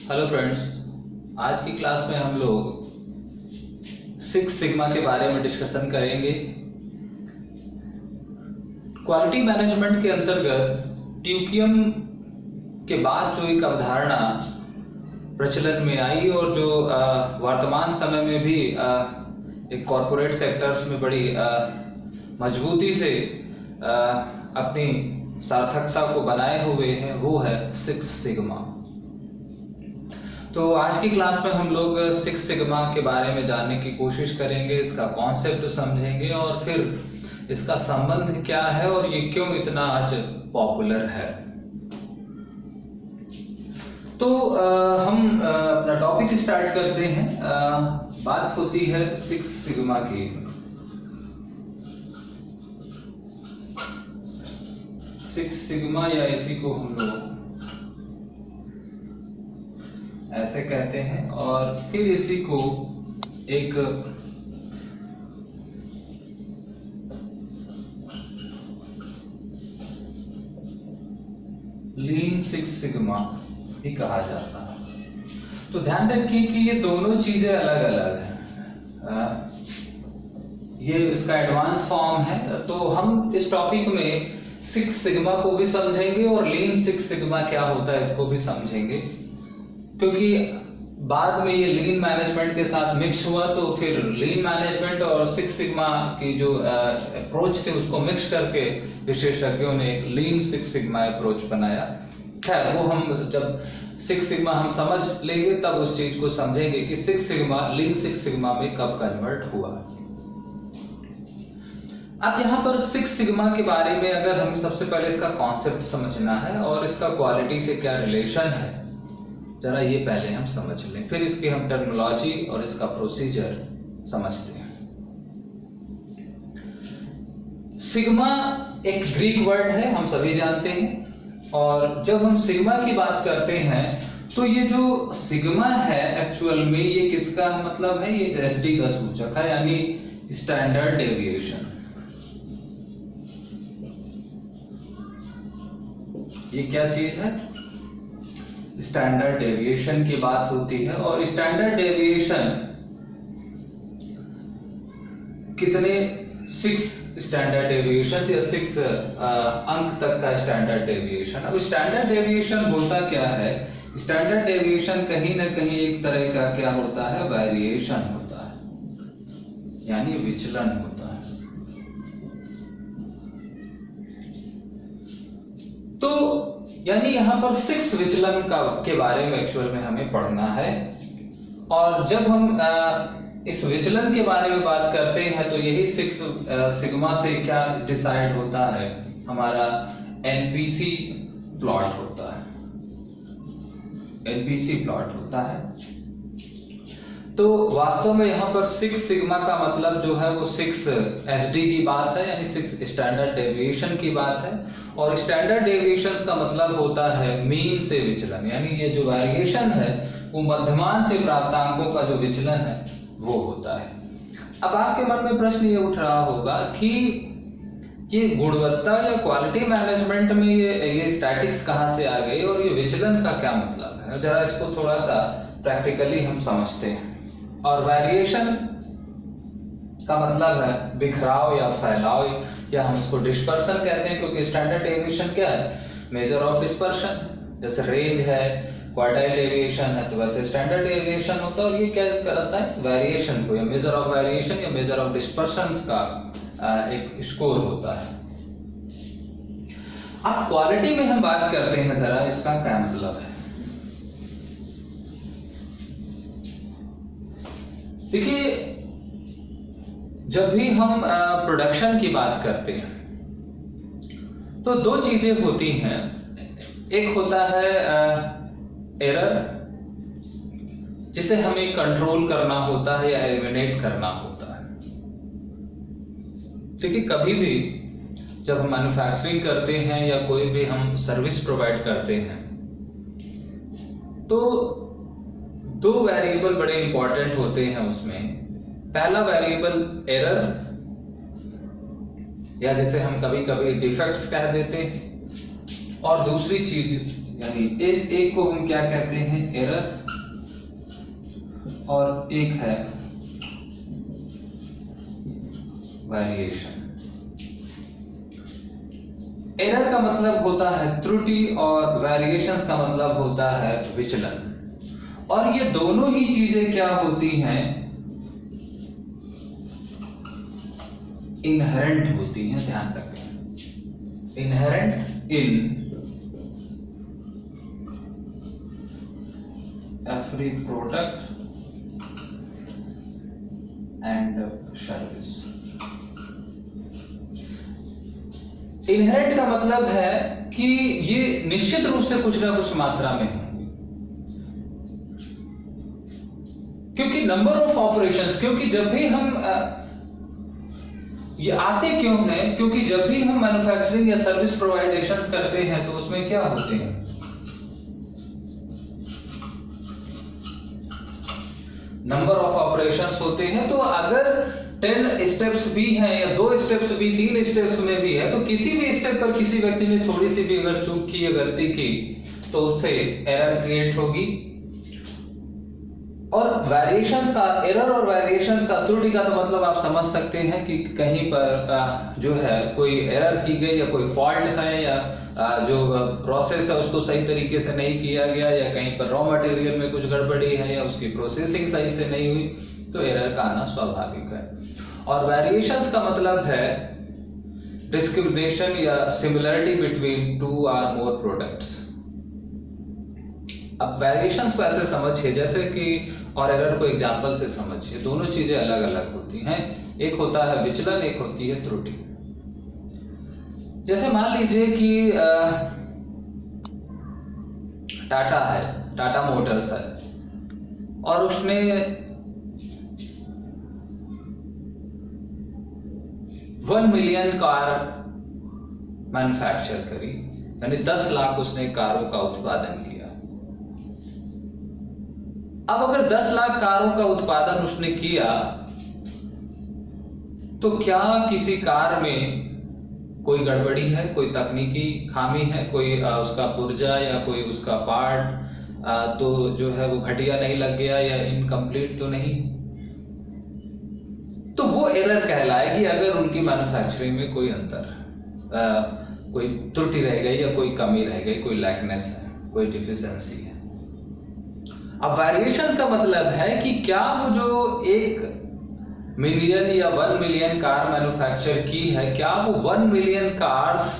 Hello friends, आज की class में हम लोग सिक्स सिग्मा के बारे में डिस्कशन करेंगे। क्वालिटी मैनेजमेंट के अंतर्गत ट्यूकियम के बाद जो एक अवधारणा प्रचलन में आई और जो वर्तमान समय में भी एक कॉरपोरेट सेक्टर्स में बड़ी मजबूती से अपनी सार्थकता को बनाए हुए है, वो है सिक्स सिग्मा। तो आज की क्लास में हम लोग सिक्स सिग्मा के बारे में जानने की कोशिश करेंगे, इसका कॉन्सेप्ट समझेंगे और फिर इसका संबंध क्या है और ये क्यों इतना आज पॉपुलर है। तो हम अपना टॉपिक स्टार्ट करते हैं। बात होती है सिक्स सिग्मा की। सिक्स सिग्मा या इसी को हम लोग ऐसे कहते हैं और फिर इसी को एक लीन सिक्स सिग्मा भी कहा जाता है। तो ध्यान रखिए कि ये दोनों चीजें अलग अलग हैं। ये इसका एडवांस फॉर्म है। तो हम इस टॉपिक में सिक्स सिग्मा को भी समझेंगे और लीन सिक्स सिग्मा क्या होता है इसको भी समझेंगे, क्योंकि बाद में ये लीन मैनेजमेंट के साथ मिक्स हुआ तो फिर लीन मैनेजमेंट और सिक्स सिग्मा की जो अप्रोच थे उसको मिक्स करके विशेषज्ञों ने एक लीन सिक्स सिग्मा अप्रोच बनाया। खैर, वो हम जब सिक्स सिग्मा हम समझ लेंगे तब उस चीज को समझेंगे कि six sigma lean six sigma में कब कन्वर्ट हुआ। अब यहाँ पर सिक्स सिग्मा के बारे में अगर हम सबसे पहले इसका कॉन्सेप्ट समझना है और इसका क्वालिटी से क्या रिलेशन है, जरा ये पहले हम समझ लें, फिर इसकी हम टर्मिनोलॉजी और इसका प्रोसीजर समझते हैं। सिग्मा एक ग्रीक वर्ड है, हम सभी जानते हैं। और जब हम सिग्मा की बात करते हैं तो ये जो सिग्मा है एक्चुअल में ये किसका मतलब है? ये एसडी का सूचक है, यानी स्टैंडर्ड डेविएशन। ये क्या चीज है? स्टैंडर्ड डेविएशन की बात होती है। और स्टैंडर्ड डेविएशन कितने? 6 स्टैंडर्ड डेविएशन या 6 अंक तक का स्टैंडर्ड डेविएशन। अब स्टैंडर्ड डेविएशन होता क्या है? स्टैंडर्ड डेविएशन कहीं ना कहीं एक तरह का क्या होता है? वेरिएशन होता है, यानी विचलन होता है। तो यानी यहां पर 6 विचलन के बारे में एक्चुअल में हमें पढ़ना है। और जब हम इस विचलन के बारे में बात करते हैं तो यही 6 सिग्मा से क्या डिसाइड होता है? हमारा एनपीसी प्लॉट होता है। एनपीसी प्लॉट होता है। तो वास्तव में यहां पर 6 सिग्मा का मतलब जो है वो 6 एसडी की बात है, यानी 6 स्टैंडर्ड डेविएशन की बात है। और स्टैंडर्ड डेविएशन का मतलब होता है मीन से विचलन, यानी ये जो वेरिएशन है वो मध्यमान से प्राप्तांकों का जो विचलन है वो होता है। अब आपके मन में प्रश्न ये उठ रहा होगा कि ये गुणवत्ता या क्वालिटी मैनेजमेंट में ये स्टैटिक्स कहां से आ गई और ये विचलन का क्या मतलब है? जरा इसको थोड़ा सा प्रैक्टिकली हम समझते हैं। और वेरिएशन का मतलब है बिखराव या फैलाव, या हम इसको डिस्पर्शन कहते हैं, क्योंकि स्टैंडर्ड डेविएशन क्या है? Measure of dispersion. जैसे रेंज है, क्वार्टाइल डेविएशन है, तो वैसे स्टैंडर्ड डेविएशन होता है। और ये क्या करता है? वेरिएशन को, या मेजर ऑफ वेरिएशन या मेजर ऑफ डिस्पर्शन का एक स्कोर होता है। अब क्वालिटी में हम बात करते हैं, जरा इसका क्या मतलब है। देखिए, जब भी हम प्रोडक्शन की बात करते हैं तो दो चीजें होती हैं। एक होता है एरर, जिसे हमें कंट्रोल करना होता है या एलिमिनेट करना होता है। देखिए, कभी भी जब हम मैन्युफैक्चरिंग करते हैं या कोई भी हम सर्विस प्रोवाइड करते हैं तो दो वेरिएबल बड़े इंपॉर्टेंट होते हैं उसमें। पहला वेरिएबल एरर, या जिसे हम कभी कभी डिफेक्ट्स कह देते हैं, और दूसरी चीज यानी इस एक को हम क्या कहते हैं, एरर, और एक है वेरिएशन। एरर का मतलब होता है त्रुटि और वेरिएशंस का मतलब होता है विचलन। और ये दोनों ही चीजें क्या होती हैं, इनहेरेंट होती हैं, ध्यान रखें, inherent in every product and service. Inherent का मतलब है कि ये निश्चित रूप से कुछ ना कुछ मात्रा में होंगे, क्योंकि नंबर ऑफ ऑपरेशंस, क्योंकि जब भी हम ये आते क्यों हैं, क्योंकि जब भी हम मैन्युफैक्चरिंग या सर्विस प्रोवाइडेशंस करते हैं तो उसमें क्या होते हैं, नंबर ऑफ ऑपरेशंस होते हैं। तो अगर 10 स्टेप्स भी हैं या 2 स्टेप्स भी, 3 स्टेप्स में भी है, तो किसी भी स्टेप पर किसी व्यक्ति ने थोड़ी सी भी अगर चूक की या गलती की तो उससे एरर क्रिएट होगी। और वेरिएशंस का, एरर और वेरिएशंस का, त्रुटि का तो मतलब आप समझ सकते हैं कि कहीं पर जो है कोई एरर की गई या कोई फॉल्ट है या जो प्रोसेस है उसको सही तरीके से नहीं किया गया, या कहीं पर रॉ मटेरियल में कुछ गड़बड़ी है या उसकी प्रोसेसिंग सही से नहीं हुई, तो एरर का आना स्वाभाविक है। और वेरिएशंस का मतलब है डिस्क्रिमिनेशन या सिमिलरिटी बिटवीन 2 और मोर प्रोडक्ट्स। अब वेरिएशंस को ऐसे समझिए जैसे कि, और एरर को एग्जांपल से समझिए, दोनों चीजें अलग अलग होती हैं। एक होता है विचलन, एक होती है त्रुटि। जैसे मान लीजिए कि टाटा है, टाटा मोटर्स है, और उसने वन मिलियन कार मैन्युफैक्चर करी, यानी 10 लाख उसने कारों का उत्पादन किया। अब अगर 10 लाख कारों का उत्पादन उसने किया तो क्या किसी कार में कोई गड़बड़ी है, कोई तकनीकी खामी है, कोई उसका पुर्जा या कोई उसका पार्ट तो जो है वो घटिया नहीं लग गया या इनकम्प्लीट तो नहीं? तो वो एरर कहलाएगी अगर उनकी मैन्युफैक्चरिंग में कोई अंतर, कोई त्रुटि रह गई या कोई कमी रह गई, कोई लैकनेस है, कोई डिफिशिएंसी है। अब वेरिएशंस का मतलब है कि क्या वो जो 1 मिलियन या 1 मिलियन कार मैन्युफैक्चर की है, क्या वो 1 मिलियन कार्स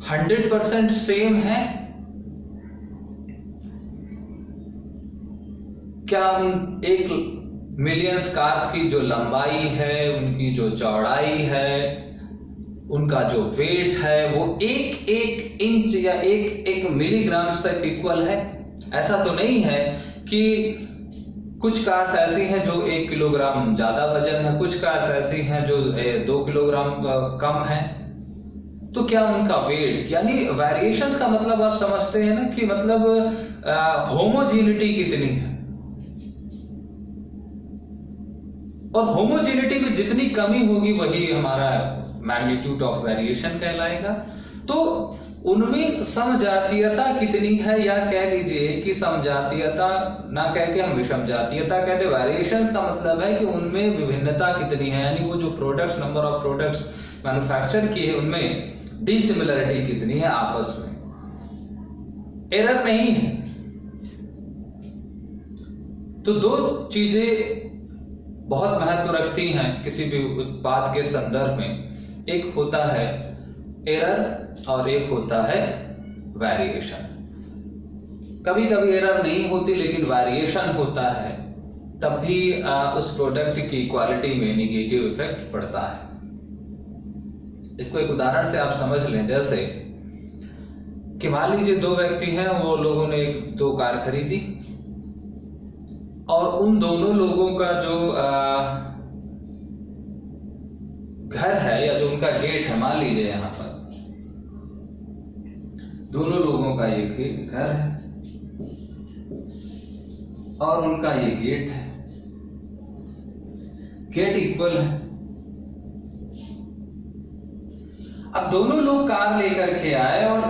100% सेम है? क्या उन 1 मिलियन कार्स की जो लंबाई है, उनकी जो चौड़ाई है, उनका जो वेट है, वो 1 इंच या 1 मिलीग्राम तक इक्वल है? ऐसा तो नहीं है कि कुछ कार्स ऐसी हैं जो 1 किलोग्राम ज्यादा वजन है, कुछ कार्स ऐसी हैं जो 2 किलोग्राम कम है। तो क्या उनका वेट, यानी वेरिएशंस का मतलब आप समझते हैं ना कि मतलब होमोजेनिटी कितनी है, और होमोजेनिटी में जितनी कमी होगी वही हमारा मैग्नीट्यूड ऑफ वेरिएशन कहलाएगा। तो उनमें समजातीयता कितनी है, या कह लीजिए कि समजातीयता ना कह के हम विषमजातीयता कहते। वेरिएशंस का मतलब है कि उनमें विभिन्नता कितनी है, यानी वो जो products, number of products manufacture किए उनमें डिसिमिलरिटी कितनी है आपस में, एरर नहीं है। तो 2 चीजें बहुत महत्व रखती हैं किसी भी उत्पाद के संदर्भ में, एक होता है एरर और एक होता है वेरिएशन। कभी कभी एरर नहीं होती लेकिन वेरिएशन होता है, तब भी उस प्रोडक्ट की क्वालिटी में निगेटिव इफेक्ट पड़ता है। इसको एक उदाहरण से आप समझ लें, जैसे कि मान लीजिए 2 व्यक्ति हैं, वो लोगों ने 2 कार खरीदी, और उन दोनों लोगों का जो घर है या जो उनका गेट है, मान लीजिए यहां पर दोनों लोगों का ये घर है और उनका ये गेट है, गेट इक्वल है। अब दोनों लोग कार लेकर के आए और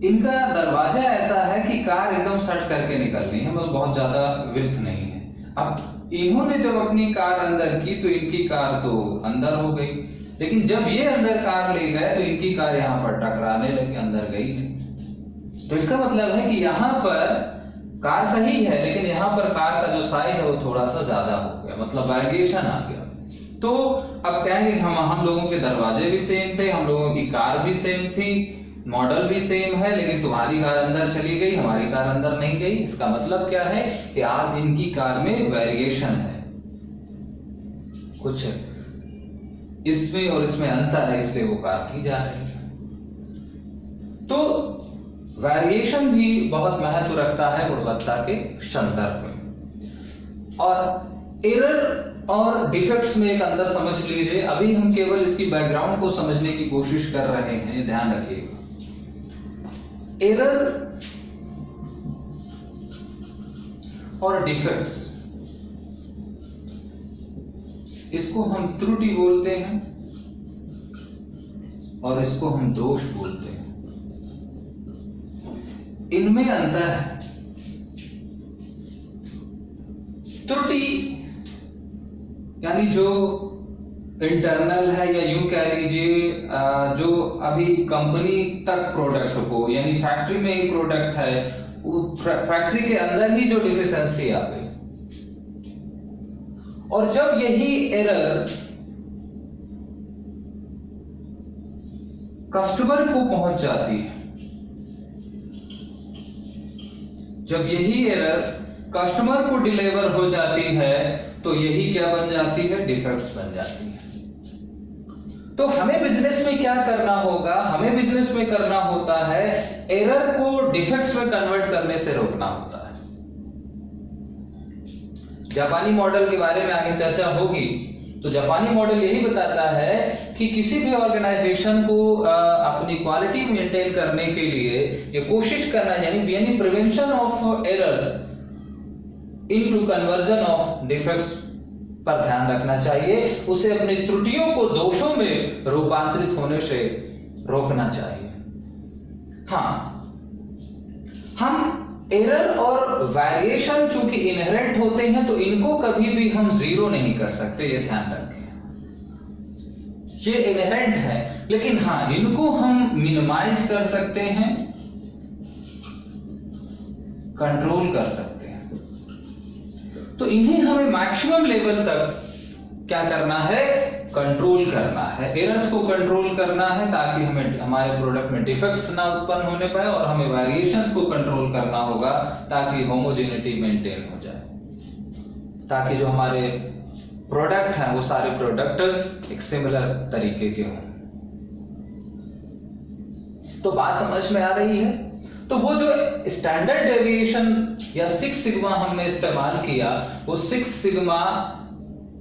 इनका दरवाजा ऐसा है कि कार एकदम सट करके निकलनी है, मतलब बहुत ज्यादा विड्थ नहीं है। अब इन्होंने जब अपनी कार अंदर की तो इनकी कार तो अंदर हो गई, लेकिन जब ये अंदर कार ले गए तो इनकी कार यहाँ पर टकराने लगी, अंदर गई नहीं। तो इसका मतलब है कि यहाँ पर कार सही है, लेकिन यहाँ पर कार का जो साइज है वो थोड़ा सा ज्यादा हो गया, मतलब वेरिएशन आ गया। तो अब कहेंगे हम लोगों के दरवाजे भी सेम थे, हम लोगों की कार भी सेम थी, मॉडल भी सेम है, लेकिन तुम्हारी कार अंदर चली गई, हमारी कार अंदर नहीं गई। इसका मतलब क्या है कि आप इनकी कार में वेरिएशन है, कुछ इसमें और इसमें अंतर है, इसलिए वो कार की जा रही है। तो वेरिएशन भी बहुत महत्व रखता है गुणवत्ता के संदर्भ में। और एरर और डिफेक्ट्स में एक अंतर समझ लीजिए। अभी हम केवल इसकी बैकग्राउंड को समझने की कोशिश कर रहे हैं, ये ध्यान रखिएगा। एरर और डिफेक्ट्स, इसको हम त्रुटि बोलते हैं और इसको हम दोष बोलते हैं। इनमें अंतर है। त्रुटि यानी जो इंटरनल है, या यूं कह लीजिए जो अभी कंपनी तक प्रोडक्ट को, यानी फैक्ट्री में ही प्रोडक्ट है, फैक्ट्री के अंदर ही जो डिफिशिएंसी आ गई, और जब यही एरर कस्टमर को पहुंच जाती है, जब यही एरर कस्टमर को डिलीवर हो जाती है, तो यही क्या बन जाती है? डिफेक्ट्स बन जाती है। तो हमें बिजनेस में क्या करना होगा? हमें बिजनेस में करना होता है एरर को डिफेक्ट्स में कन्वर्ट करने से रोकना होता है। जापानी मॉडल के बारे में आगे चर्चा होगी, तो जापानी मॉडल यही बताता है कि किसी भी ऑर्गेनाइजेशन को अपनी क्वालिटी मेंटेन करने के लिए ये कोशिश करना, यानी prevention of errors into conversion of defects पर ध्यान रखना चाहिए। उसे अपनी त्रुटियों को दोषों में रूपांतरित होने से रोकना चाहिए। हाँ, हम एरर और वेरिएशन चूंकि इनहेरेंट होते हैं, तो इनको कभी भी हम जीरो नहीं कर सकते, ये ध्यान रखें। ये इनहेरेंट है, लेकिन हाँ, इनको हम मिनिमाइज कर सकते हैं, कंट्रोल कर सकते हैं। तो इन्हें हमें मैक्सिमम लेवल तक क्या करना है? कंट्रोल करना है। एरर्स को कंट्रोल करना है ताकि हमें हमारे प्रोडक्ट में डिफेक्ट्स ना उत्पन्न होने पाए, और हमें वेरिएशंस को कंट्रोल करना होगा ताकि होमोजेनिटी मेंटेन हो जाए, ताकि जो हमारे प्रोडक्ट हैं वो सारे प्रोडक्ट एक सिमिलर तरीके के हों। तो बात समझ में आ रही है? तो वो जो स्टैंडर्ड डेविएशन या 6 सिग्मा हमने इस्तेमाल किया, वो 6 सिग्मा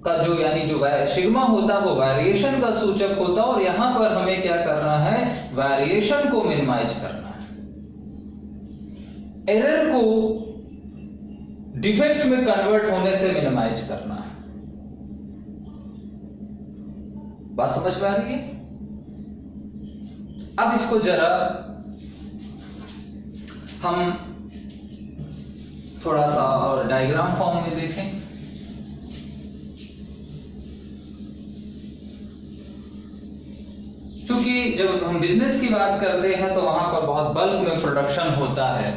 का जो, यानी जो सिग्मा होता है वो वेरिएशन का सूचक होता है, और यहां पर हमें क्या करना है? वेरिएशन को मिनिमाइज करना है, एरर को डिफेक्ट्स में कन्वर्ट होने से मिनिमाइज करना है। बात समझ में आ रही है? अब इसको जरा हम थोड़ा सा और डायग्राम फॉर्म में देखें। क्योंकि जब हम बिजनेस की बात करते हैं तो वहां पर बहुत बल्क में प्रोडक्शन होता है,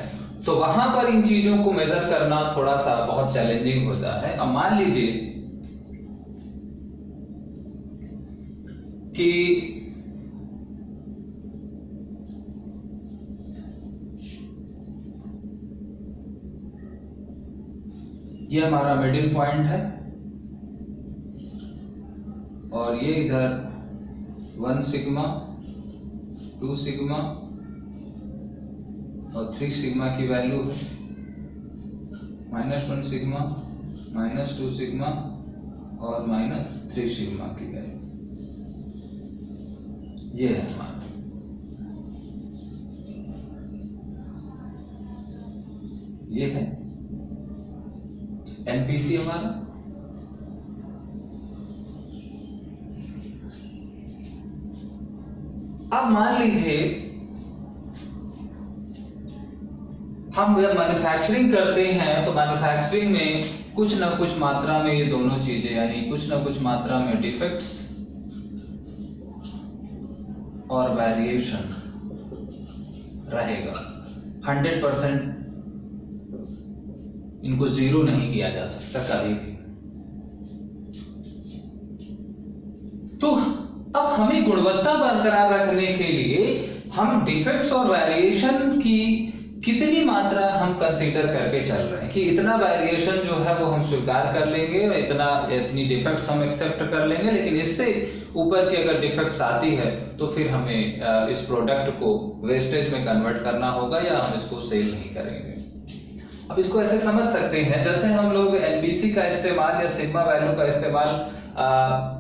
तो वहां पर इन चीजों को मेजर करना थोड़ा सा बहुत चैलेंजिंग होता है। अब मान लीजिए कि ये हमारा मिडिल पॉइंट है, और ये इधर 1 सिग्मा, 2 सिग्मा और 3 सिग्मा की वैल्यू है, -1 सिग्मा, -2 सिग्मा और -3 सिग्मा की वैल्यू। ये है हमारा, ये है एनपीसी हमारा। अब मान लीजिए हम जब मैन्युफैक्चरिंग करते हैं तो मैन्युफैक्चरिंग में कुछ ना कुछ मात्रा में ये दोनों चीजें यानी कुछ ना कुछ मात्रा में डिफेक्ट्स और वेरिएशन रहेगा। 100% इनको जीरो नहीं किया जा सकता कभी भी। तो अब हमें गुणवत्ता बरकरार रखने के लिए हम डिफेक्ट्स और वेरिएशन की कितनी मात्रा हम कंसीडर करके चल रहे हैं कि इतना वेरिएशन जो है वो हम स्वीकार कर लेंगे और इतनी डिफेक्ट्स हम एक्सेप्ट कर लेंगे, लेकिन इससे ऊपर की अगर डिफेक्ट्स आती है तो फिर हमें इस प्रोडक्ट को वेस्टेज में कन्वर्ट करना होगा या हम इसको सेल नहीं करेंगे। अब इसको ऐसे समझ सकते हैं जैसे हम लोग एनबीसी का इस्तेमाल या सिग्मा वैल्यू का इस्तेमाल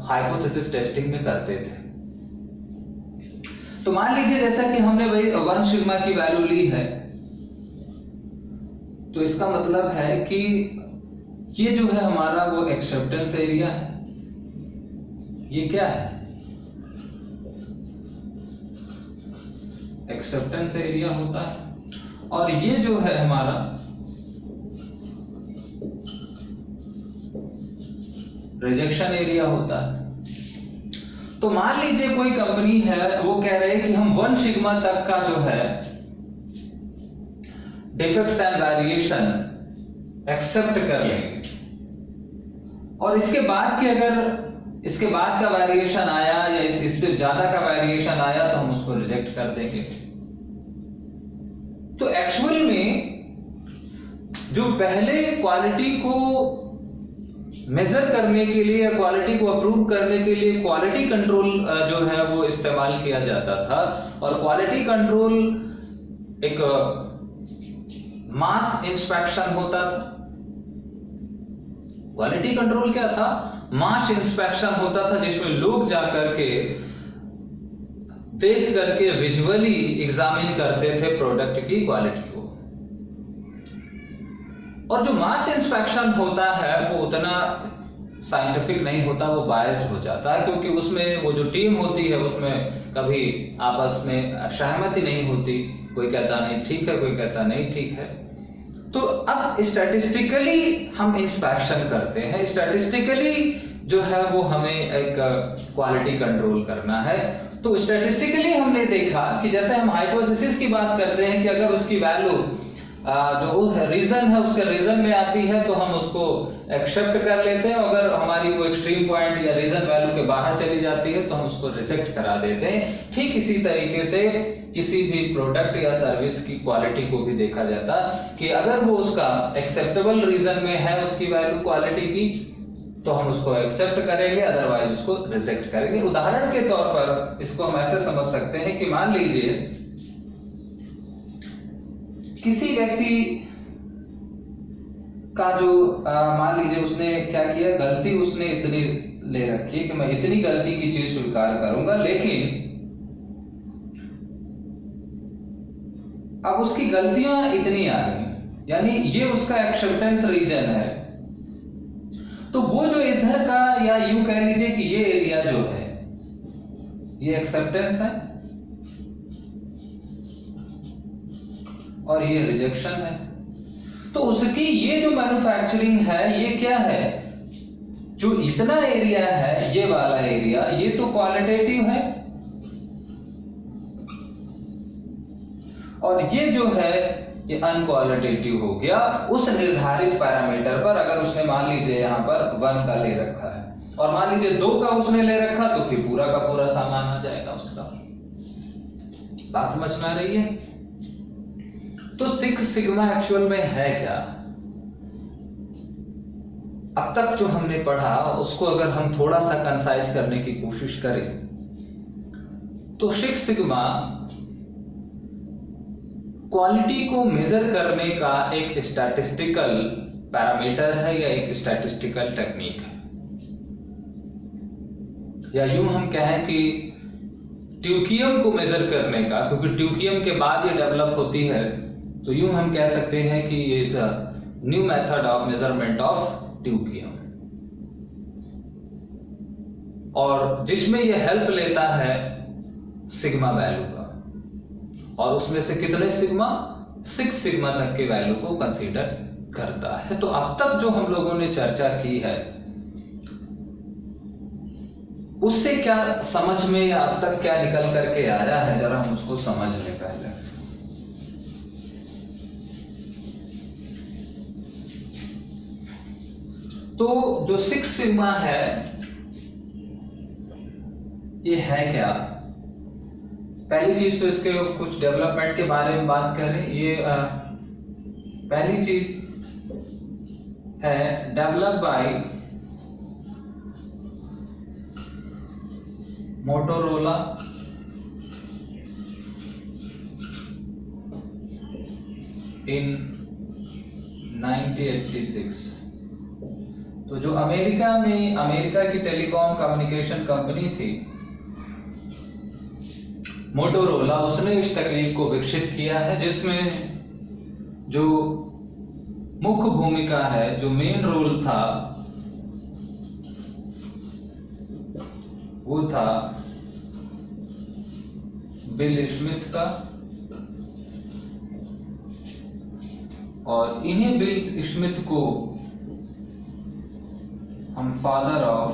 हाइपोथेसिस टेस्टिंग में करते थे। तो मान लीजिए जैसा कि हमने भाई 1 सिग्मा की वैल्यू ली है, तो इसका मतलब है कि ये जो है हमारा वो एक्सेप्टेंस एरिया है। ये क्या है? एक्सेप्टेंस एरिया होता है। और ये जो है हमारा रिजेक्शन एरिया होता है। तो मान लीजिए कोई कंपनी है, वो कह रहे हैं कि हम 1 सिग्मा तक का जो है डिफेक्ट्स एंड वेरिएशन एक्सेप्ट कर लेंगे, और इसके बाद की अगर इसके बाद का वेरिएशन आया या इससे ज्यादा का वेरिएशन आया तो हम उसको रिजेक्ट कर देंगे। तो एक्चुअल में जो पहले क्वालिटी को मेजर करने के लिए या क्वालिटी को अप्रूव करने के लिए क्वालिटी कंट्रोल जो है वो इस्तेमाल किया जाता था, और क्वालिटी कंट्रोल एक मास इंस्पेक्शन होता था। क्वालिटी कंट्रोल क्या था? मास इंस्पेक्शन होता था, जिसमें लोग जाकर के देख करके विजुअली एग्जामिन करते थे प्रोडक्ट की क्वालिटी को। और जो मास इंस्पेक्शन होता है वो उतना साइंटिफिक नहीं होता, वो बायस्ड हो जाता है, क्योंकि उसमें वो जो टीम होती है उसमें कभी आपस में सहमति नहीं होती। कोई कहता नहीं ठीक है, कोई कहता नहीं ठीक है। तो अब स्टैटिस्टिकली हम इंस्पेक्शन करते हैं, स्टैटिस्टिकली जो है वो हमें एक क्वालिटी कंट्रोल करना है। तो स्टैटिस्टिकली हमने देखा कि जैसे हम हाइपोथेसिस की बात करते हैं कि अगर उसकी वैल्यू जो रीजन है उसके रीजन में आती है तो हम उसको एक्सेप्ट कर लेते हैं, अगर हमारी वो एक्सट्रीम पॉइंट या रीजन वैल्यू के बाहर चली जाती है तो हम उसको रिजेक्ट करा देते हैं। ठीक इसी तरीके से किसी भी प्रोडक्ट या सर्विस की क्वालिटी को भी देखा जाता कि अगर वो उसका एक्सेप्टेबल रीजन में है उसकी वैल्यू क्वालिटी की तो हम उसको एक्सेप्ट करेंगे, अदरवाइज उसको रिजेक्ट करेंगे। उदाहरण के तौर पर इसको हम ऐसे समझ सकते हैं कि मान लीजिए किसी व्यक्ति का जो मान लीजिए उसने क्या किया, गलती उसने इतनी ले रखी है कि मैं इतनी गलती की चीज स्वीकार करूंगा, लेकिन अब उसकी गलतियां इतनी आ गई, यानी ये उसका एक्सेप्टेंस रीजन है। तो वो जो इधर का या यूं कह लीजिए कि ये एरिया जो है ये एक्सेप्टेंस है और ये रिजेक्शन है। तो उसकी ये जो मैन्युफैक्चरिंग है ये क्या है, जो इतना एरिया है ये वाला एरिया ये तो क्वालिटेटिव है, और ये जो है ये अनक्वालिटेटिव हो गया उस निर्धारित पैरामीटर पर। अगर उसने मान लीजिए यहां पर 1 का ले रखा है और मान लीजिए 2 का उसने ले रखा तो फिर पूरा का पूरा सामान आ जाएगा उसका। बात समझ में आ रही है? तो 6 सिग्मा एक्चुअल में है क्या? अब तक जो हमने पढ़ा उसको अगर हम थोड़ा सा कंसाइज करने की कोशिश करें तो 6 सिग्मा क्वालिटी को मेजर करने का एक स्टैटिस्टिकल पैरामीटर है या एक स्टैटिस्टिकल टेक्निक है, या यूं हम कहें कि ट्यूकियम को मेजर करने का, क्योंकि ट्यूकियम के बाद ये डेवलप होती है, तो यूं हम कह सकते हैं कि ये is a new method of measurement of ट्यूकियम, और जिसमें ये हेल्प लेता है सिग्मा वैल्यू का। और उसमें से कितने सिग्मा? 6 सिग्मा तक के वैल्यू को कंसीडर करता है। तो अब तक जो हम लोगों ने चर्चा की है उससे क्या समझ में या अब तक क्या निकल करके आया है, जरा हम उसको समझ लें पहले। तो जो 6 सिग्मा है ये है क्या? पहली चीज तो इसके कुछ डेवलपमेंट के बारे में बात करें। ये पहली चीज है डेवलप बाय मोटोरोला इन 1986। तो जो अमेरिका की टेलीकॉम कम्युनिकेशन कंपनी थी मोटोरोला, उसने इस तकनीक को विकसित किया है जिसमें जो मुख्य भूमिका है, जो मेन रोल था वो था बिल स्मिथ का। और इन्हीं बिल स्मिथ को हम फादर ऑफ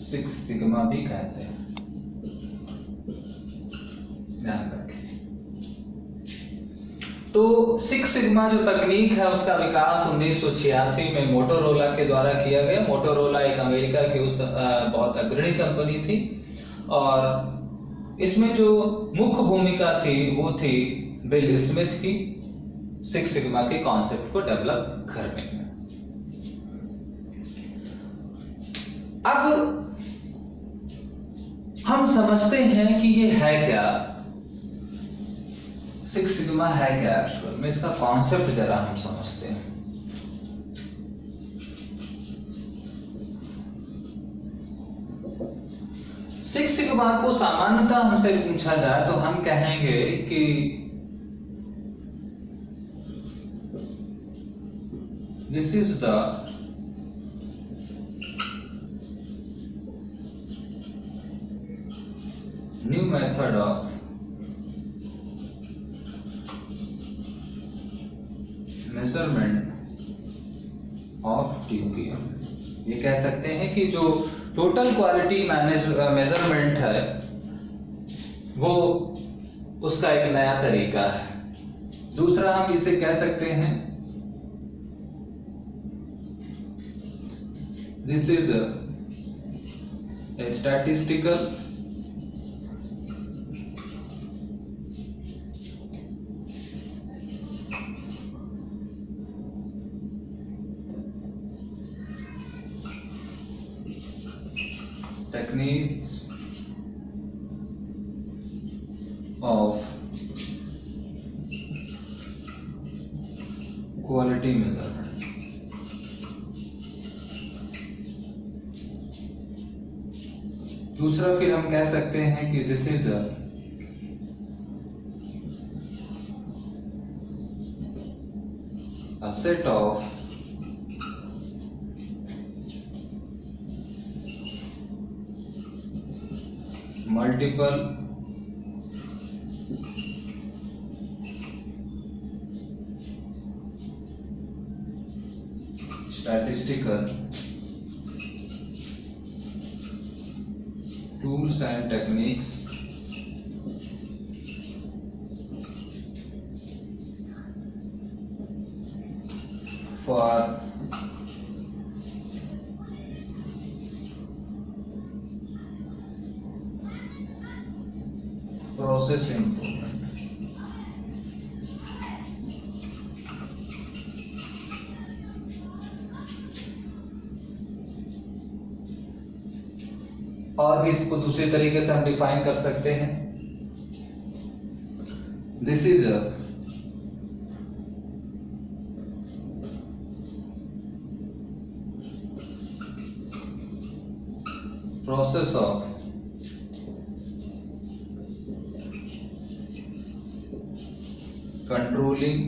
6 सिग्मा भी कहते हैं, ध्यान रखें। तो 6 सिग्मा जो तकनीक है उसका विकास 1986 में मोटोरोला के द्वारा किया गया। मोटोरोला एक अमेरिका की उस बहुत अग्रणी कंपनी थी और इसमें जो मुख्य भूमिका थी वो थी बिल स्मिथ की 6 सिग्मा के कॉन्सेप्ट को डेवलप करने में। अब हम समझते हैं कि ये है क्या, 6 सिग्मा है क्या एक्चुअल में, इसका कॉन्सेप्ट जरा हम समझते हैं। सिक्स सिग्मा को सामान्यतः हमसे पूछा जाए तो हम कहेंगे कि this is the new method of measurement of TPM. ये कह सकते हैं कि जो टोटल क्वालिटी मेजरमेंट है वो उसका एक नया तरीका है। दूसरा हम इसे कह सकते हैं this is a statistical techniques of quality measurement। दूसरा फिर हम कह सकते हैं कि this is a set of multiple statistical tools and techniques for process improvement। और भी इसको दूसरे तरीके से हम डिफाइन कर सकते हैं। This is a process of controlling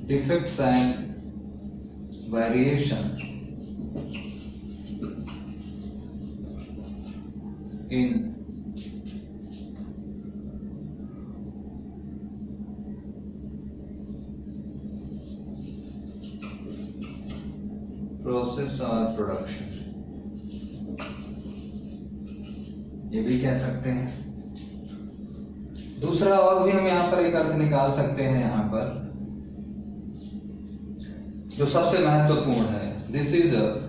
defects and variation in process or production, ये भी कह सकते हैं। दूसरा और भी हम यहाँ पर एक अर्थ निकाल सकते हैं, यहाँ पर जो सबसे महत्वपूर्ण है, this is a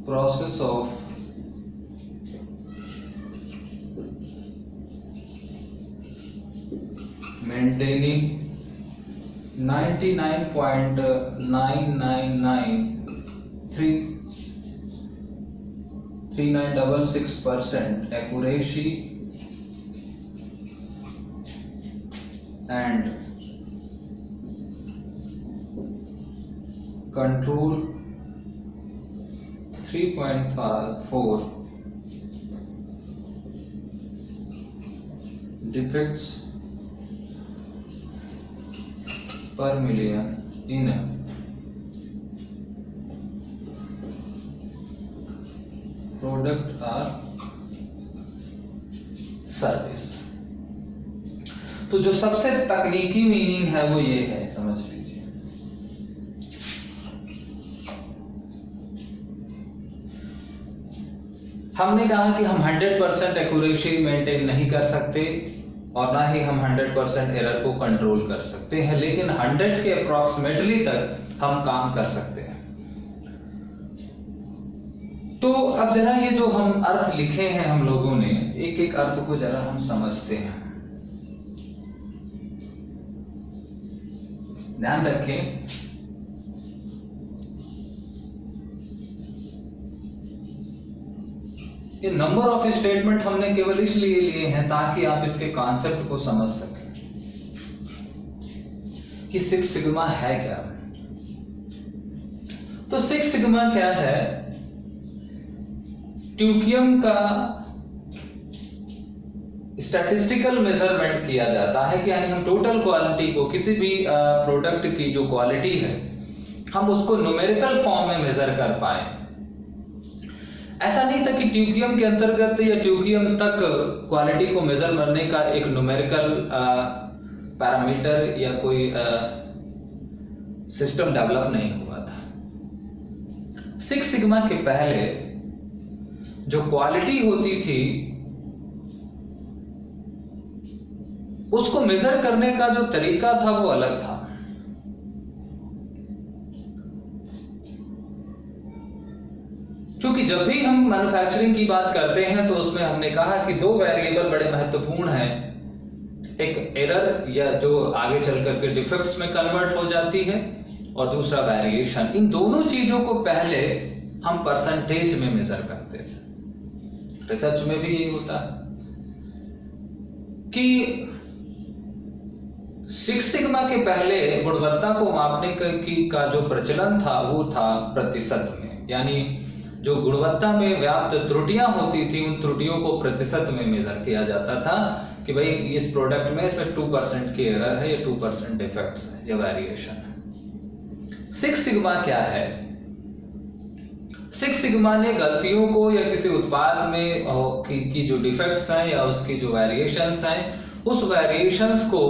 process of maintaining 99.999396% accuracy and control 3.4 defects per million in a product or service. तो जो सबसे तकनीकी मीनिंग है वो ये है, समझ लीजिए। हमने कहा कि हम 100% एक्यूरेसी मेंटेन नहीं कर सकते और ना ही हम 100% एरर को कंट्रोल कर सकते हैं, लेकिन 100 के अप्रॉक्सीमेटली तक हम काम कर सकते हैं। तो अब जरा ये जो हम अर्थ लिखे हैं हम लोगों ने, एक एक अर्थ को जरा हम समझते हैं। ध्यान रखें, ये नंबर ऑफ स्टेटमेंट हमने केवल इसलिए लिए हैं ताकि आप इसके कॉन्सेप्ट को समझ सकें कि सिक्स सिग्मा है क्या। तो सिक्स सिग्मा क्या है? ट्यूकियम का स्टैटिस्टिकल मेजरमेंट किया जाता है कि यानी हम टोटल क्वालिटी को, किसी भी प्रोडक्ट की जो क्वालिटी है, हम उसको न्यूमेरिकल फॉर्म में मेजर कर पाए। ऐसा नहीं था कि ट्यूकियम के अंतर्गत या ट्यूकियम तक क्वालिटी को मेजर करने का एक न्यूमेरिकल पैरामीटर या कोई सिस्टम डेवलप नहीं हुआ था। सिक्स सिग्मा के पहले जो क्वालिटी होती थी उसको मेजर करने का जो तरीका था वो अलग था। क्योंकि जब भी हम मैन्युफैक्चरिंग की बात करते हैं तो उसमें हमने कहा कि दो वेरिएबल बड़े महत्वपूर्ण हैं, एक एरर या जो आगे चल करके डिफेक्ट्स में कन्वर्ट हो जाती है और दूसरा वेरिएशन। इन दोनों चीजों को पहले हम परसेंटेज में मेजर करते थे। रिसर्च में भी यही होता है कि सिक्स सिग्मा के पहले गुणवत्ता को मापने का जो प्रचलन था वो था प्रतिशत में, यानी जो गुणवत्ता में व्याप्त त्रुटियां होती थी उन त्रुटियों को प्रतिशत में मेजर किया जाता था कि भाई इस प्रोडक्ट में इसमें 2% की एरर है या 2% डिफेक्ट्स है या वेरिएशन है। सिक्स सिग्मा क्या है? सिक्स सिग्मा ने गलतियों को या किसी उत्पाद में की जो डिफेक्ट्स हैं या उसकी जो वेरिएशंस हैं, उस वेरिएशंस को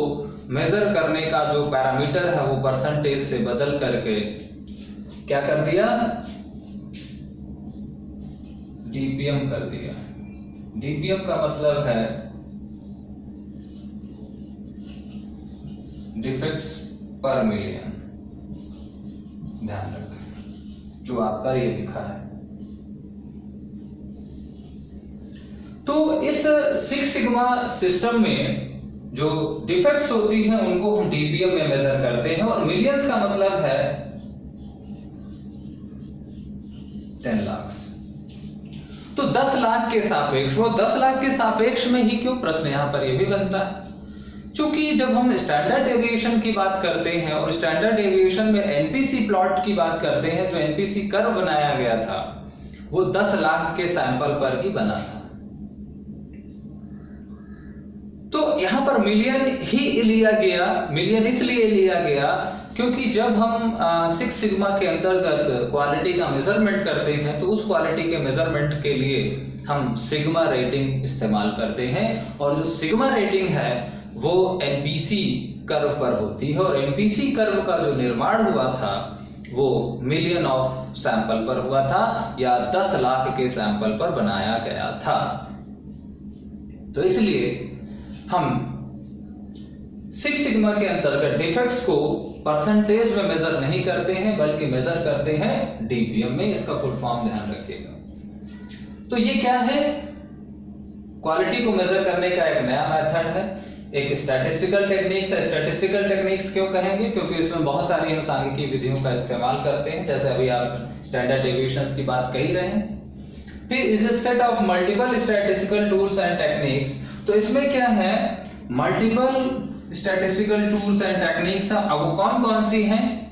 मेजर करने का जो पैरामीटर है वो परसेंटेज से बदल करके क्या कर दिया? डीपीएम कर दिया। डीपीएम का मतलब है डिफेक्ट्स पर मिलियन। ध्यान रखें, जो आपका ये लिखा है। तो इस सिक्स सिग्मा सिस्टम में जो डिफेक्ट्स होती हैं उनको हम डीपीएम में मेजर करते हैं और मिलियंस का मतलब है 10 लाख। तो 10 लाख के सापेक्ष, वो 10 लाख के सापेक्ष में ही क्यों? प्रश्न यहां पर यह भी बनता है क्योंकि जब हम स्टैंडर्ड डेविएशन की बात करते हैं और स्टैंडर्ड डेविएशन में एनपीसी प्लॉट की बात करते हैं, जो एनपीसी कर्व बनाया गया था वो 10 लाख के सैंपल पर ही बना था। तो यहां पर मिलियन ही लिया गया। मिलियन इसलिए लिया गया क्योंकि जब हम सिक्स सिग्मा के अंतर्गत क्वालिटी का मेजरमेंट करते हैं तो उस क्वालिटी के मेजरमेंट के लिए हम सिग्मा रेटिंग इस्तेमाल करते हैं, और जो सिग्मा रेटिंग है वो एनपीसी कर्व पर होती है, और एनपीसी कर्व का जो निर्माण हुआ था वो मिलियन ऑफ सैंपल पर हुआ था या 10 लाख के सैंपल पर बनाया गया था। तो इसलिए हम सिक्स सिग्मा के अंतर्गत डिफेक्ट्स को परसेंटेज में मेजर नहीं करते हैं बल्कि मेजर करते हैं डीपीएम में। इसका फुल फॉर्म ध्यान रखिएगा। तो ये क्या है? क्वालिटी को मेजर करने का एक नया मेथड है, एक स्टैटिस्टिकल टेक्निक्स है। स्टैटिस्टिकल टेक्निक्स क्यों कहेंगे? क्योंकि इसमें बहुत सारी हम सांख्यिकीय विधियों का इस्तेमाल करते हैं, जैसे अभी आप स्टैंडर्ड डेविएशंस की बात कर ही रहे हैं। फिर is a set of multiple statistical tools and techniques. तो इसमें क्या है? Multiple statistical tools and techniques. अब वो कौन कौन सी हैं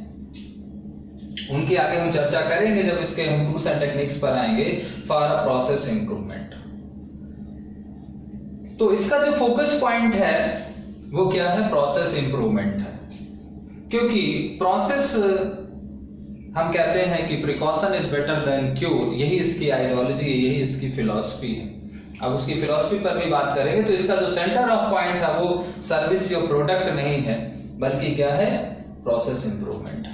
उनकी आगे हम चर्चा करेंगे जब इसके हम टूल्स एंड टेक्निक्स पर आएंगे फॉर प्रोसेस इंप्रूवमेंट। तो इसका जो फोकस पॉइंट है वो क्या है? प्रोसेस इंप्रूवमेंट है, क्योंकि प्रोसेस हम कहते हैं कि precaution is better than cure, यही इसकी आइडियोलॉजी है, यही इसकी फिलॉसफी है। अब उसकी फिलॉसफी पर भी बात करेंगे। तो इसका जो सेंटर ऑफ पॉइंट है वो सर्विस या प्रोडक्ट नहीं है बल्कि क्या है? Process improvement.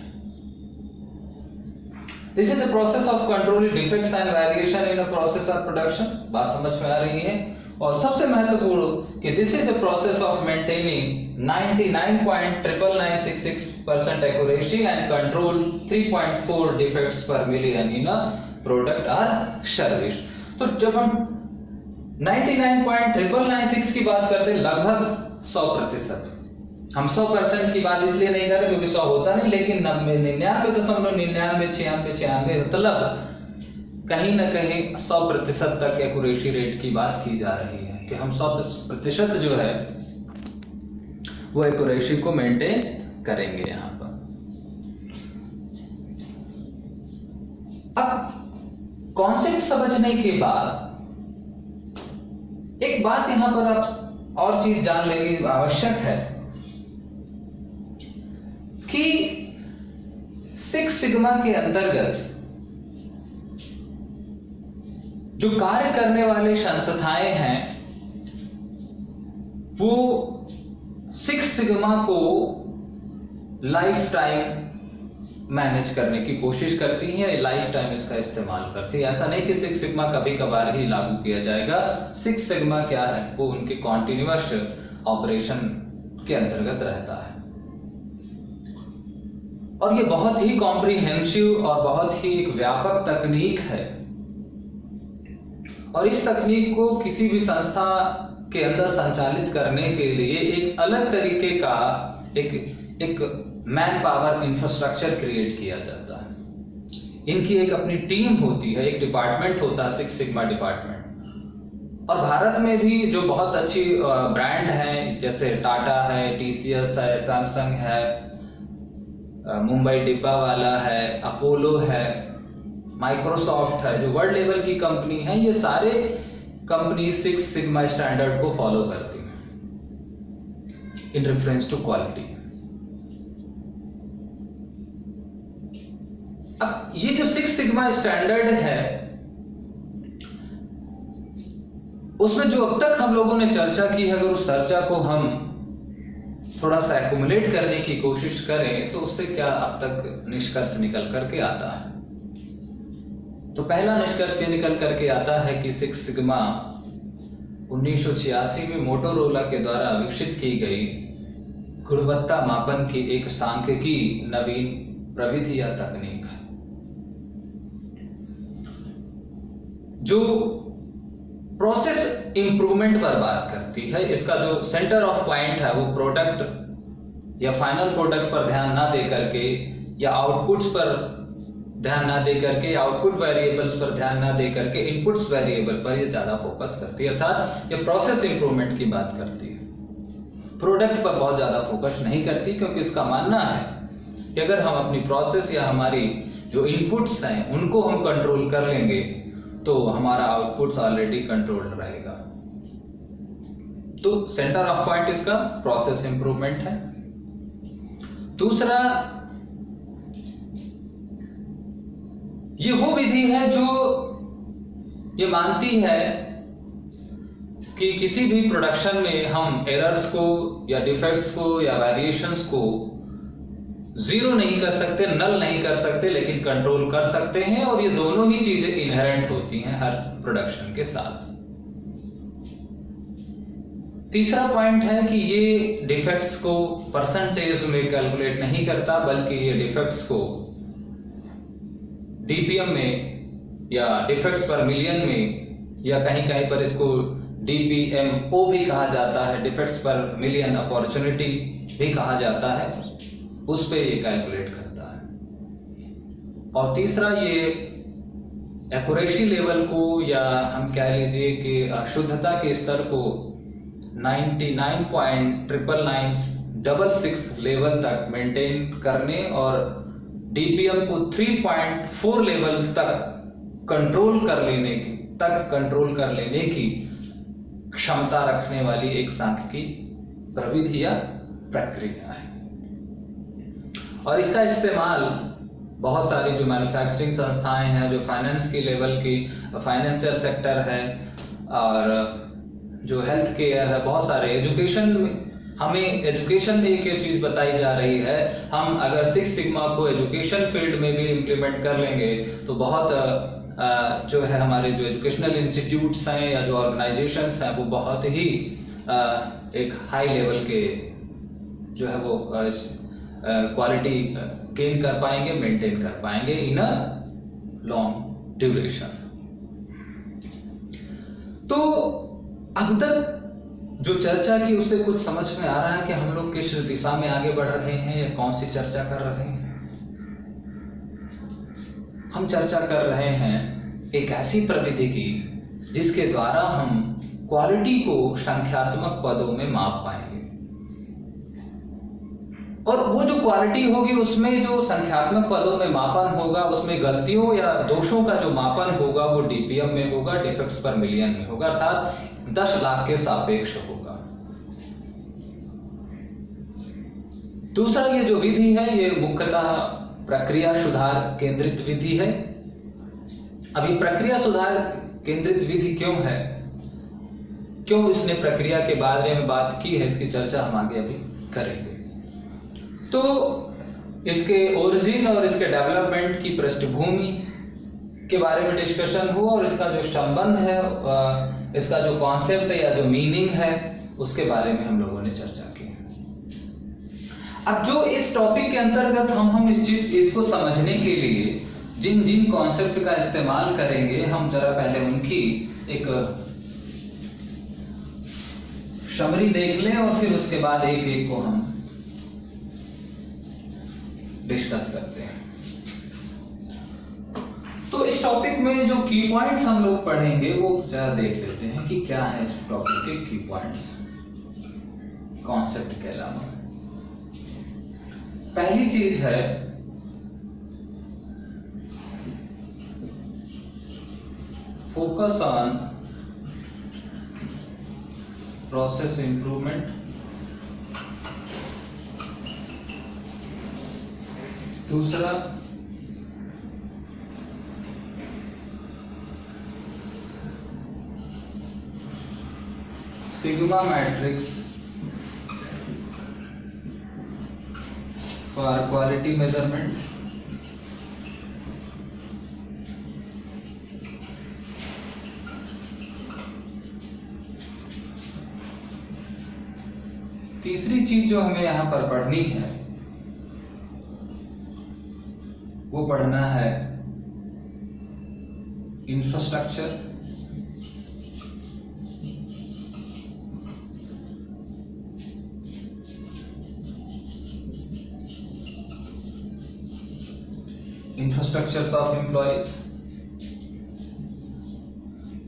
This is the process of controlling defects and variation in a process of production. बात समझ में आ रही है? और सबसे महत्वपूर्ण कि this is the process of maintaining 99.99966% accuracy and control 3.4 defects per million in a product और सर्विस। तो जब हम 99.99996 की बात करते हैं, लगभग 100%। हम 100% की बात इसलिए नहीं कर रहे क्योंकि 100 होता नहीं, लेकिन 99.9996 मतलब कहीं ना कहीं 100% तक एक्यूरेसी रेट की बात की जा रही है कि हम 100% जो है वो एक्यूरेसी को मेंटेन करेंगे यहां पर। अब कॉन्सेप्ट समझने के बाद एक बात यहां पर आप और चीज जान लेनी आवश्यक है कि सिक्स सिग्मा के अंतर्गत जो कार्य करने वाले संस्थाएं हैं वो सिक्स सिग्मा को लाइफ टाइम मैनेज करने की कोशिश करती है, लाइफ टाइम इसका इस्तेमाल करती है। ऐसा नहीं कि सिक्स सिग्मा कभी कभार ही लागू किया जाएगा। सिक्स सिग्मा क्या है? वो उनके कॉन्टिन्यूअस ऑपरेशन के अंतर्गत रहता है, और ये बहुत ही कॉम्प्रिहेंसिव और बहुत ही एक व्यापक तकनीक है, और इस तकनीक को किसी भी संस्था के अंदर संचालित करने के लिए एक अलग तरीके का एक मैन पावर इंफ्रास्ट्रक्चर क्रिएट किया जाता है। इनकी एक अपनी टीम होती है, एक डिपार्टमेंट होता है सिक्स सिग्मा डिपार्टमेंट। और भारत में भी जो बहुत अच्छी ब्रांड हैं जैसे टाटा है, टीसीएस है, सैमसंग है, मुंबई डिब्बा वाला है, अपोलो है, माइक्रोसॉफ्ट है, जो वर्ल्ड लेवल की कंपनी है, ये सारे कंपनी सिक्स सिग्मा स्टैंडर्ड को फॉलो करती हैं इन रेफरेंस टू क्वालिटी। अब ये जो सिक्स सिग्मा स्टैंडर्ड है उसमें जो अब तक हम लोगों ने चर्चा की है, अगर उस चर्चा को हम थोड़ा सा एक्युमुलेट करने की कोशिश करें तो उससे क्या अब तक निष्कर्ष निकल करके आता है? तो पहला निष्कर्ष ये निकल करके आता है कि सिक्स सिग्मा 1986 में मोटोरोला के द्वारा विकसित की गई गुणवत्ता मापन की एक सांख्यिकी नवीन प्रविधि या तकनीक है, जो प्रोसेस इंप्रूवमेंट पर बात करती है। इसका जो सेंटर ऑफ पॉइंट है वो प्रोडक्ट या फाइनल प्रोडक्ट पर ध्यान ना दे करके या आउटपुट्स पर ध्यान ना दे करके, आउटपुट वेरिएबल्स पर ध्यान ना दे करके इनपुट्स वेरिएबल पर ये ज्यादा फोकस करती है, अर्थात ये प्रोसेस इंप्रूवमेंट की बात करती है। प्रोडक्ट पर बहुत ज्यादा फोकस नहीं करती, क्योंकि इसका मानना है कि अगर हम अपनी प्रोसेस या हमारी जो इनपुट्स हैं उनको हम कंट्रोल कर लेंगे तो हमारा आउटपुट्स ऑलरेडी कंट्रोल्ड रहेगा। तो सेंटर ऑफ पॉइंट इसका प्रोसेस इंप्रूवमेंट है। दूसरा ये वो विधि है जो ये मानती है कि किसी भी प्रोडक्शन में हम एरर्स को या डिफेक्ट्स को या वेरिएशंस को जीरो नहीं कर सकते, नल नहीं कर सकते, लेकिन कंट्रोल कर सकते हैं, और ये दोनों ही चीजें इनहेरेंट होती हैं हर प्रोडक्शन के साथ। तीसरा पॉइंट है कि ये डिफेक्ट्स को परसेंटेज में कैलकुलेट नहीं करता, बल्कि ये डिफेक्ट्स को डीपीएम में या डिफेक्ट्स पर मिलियन में या कहीं कहीं पर इसको डीपीएमओ भी कहा जाता है, डिफेक्ट्स पर मिलियन अपॉर्चुनिटी भी कहा जाता है, उस पे ये कैलकुलेट करता है। और तीसरा, ये एक्यूरेसी लेवल को या हम कह लीजिए कि शुद्धता के स्तर को 99.99966 लेवल तक मेंटेन करने और डीपीएम को 3.4 लेवल तक कंट्रोल कर लेने की क्षमता रखने वाली एक सांख्यिकी प्रविधि या प्रक्रिया है। और इसका इस्तेमाल बहुत सारी जो मैन्युफैक्चरिंग संस्थाएं हैं, जो फाइनेंस की लेवल की फाइनेंशियल सेक्टर है, और जो हेल्थ केयर है, बहुत सारे एजुकेशन में एक चीज बताई जा रही है, हम अगर 6 सिग्मा को एजुकेशन फील्ड में भी इम्प्लीमेंट कर लेंगे तो बहुत जो है हमारे जो एजुकेशनल इंस्टीट्यूट्स हैं या जो ऑर्गेनाइजेशंस हैं वो बहुत ही एक हाई लेवल के जो है वो क्वालिटी गेन कर पाएंगे, मेंटेन कर पाएंगे इन अ लॉन्ग ड्यूरेशन। तो अब तक जो चर्चा की उससे कुछ समझ में आ रहा है कि हम लोग किस दिशा में आगे बढ़ रहे हैं या कौन सी चर्चा कर रहे हैं। हम चर्चा कर रहे हैं एक ऐसी प्रविधि की जिसके द्वारा हम क्वालिटी को संख्यात्मक पदों में माप पाएंगे, और वो जो क्वालिटी होगी उसमें जो संख्यात्मक पदों में मापन होगा, उसमें गलतियों या दोषों का जो मापन होगा वो डीपीएम में होगा, डिफेक्ट्स पर मिलियन में होगा, अर्थात 10 लाख के सापेक्ष होगा। दूसरा, ये जो विधि है ये मुख्यतः प्रक्रिया सुधार केंद्रित विधि है। अभी प्रक्रिया सुधार केंद्रित विधि क्यों है, क्यों इसने प्रक्रिया के बारे में बात की है, इसकी चर्चा हम आगे अभी करेंगे। तो इसके ओरिजिन और इसके डेवलपमेंट की पृष्ठभूमि के बारे में डिस्कशन हुआ, और इसका जो संबंध है, इसका जो कॉन्सेप्ट या जो मीनिंग है उसके बारे में हम लोगों ने चर्चा की। अब जो इस टॉपिक के अंतर्गत हम इसको समझने के लिए जिन जिन कॉन्सेप्ट का इस्तेमाल करेंगे, हम जरा पहले उनकी एक समरी देख लें और फिर उसके बाद एक एक को हम डिस्कस करते हैं। तो इस टॉपिक में जो की पॉइंट्स हम लोग पढ़ेंगे वो जरा देख लेते हैं कि क्या है इस टॉपिक के की पॉइंट्स कॉन्सेप्ट के अलावा। पहली चीज है फोकस ऑन प्रोसेस इंप्रूवमेंट। दूसरा, sigma matrix for quality measurement. तीसरी चीज जो हमें यहां पर पढ़नी है वो पढ़ना है इंफ्रास्ट्रक्चर, इंफ्रास्ट्रक्चर्स ऑफ एम्प्लॉयज।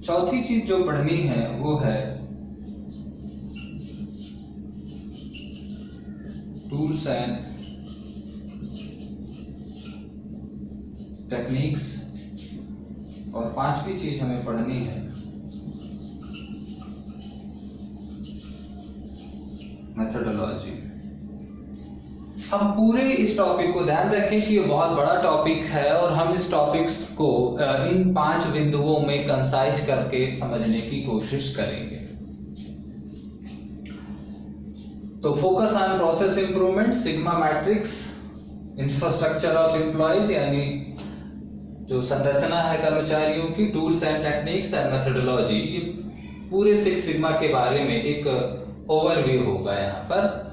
चौथी चीज जो पढ़नी है वो है टूल्स एंड टेक्निक्स। और पांचवी चीज हमें पढ़नी है मेथोडोलॉजी। हम पूरे इस टॉपिक को ध्यान रखें कि ये बहुत बड़ा टॉपिक है और हम इस टॉपिक्स को इन 5 बिंदुओं में कंसाइज करके समझने की कोशिश करेंगे। तो focus on process improvement, sigma matrix, infrastructure of employees यानी जो संरचना है कर्मचारियों की, tools and techniques and methodology, ये पूरे 6 सिग्मा के बारे में एक ओवरव्यू होगा यहाँ पर।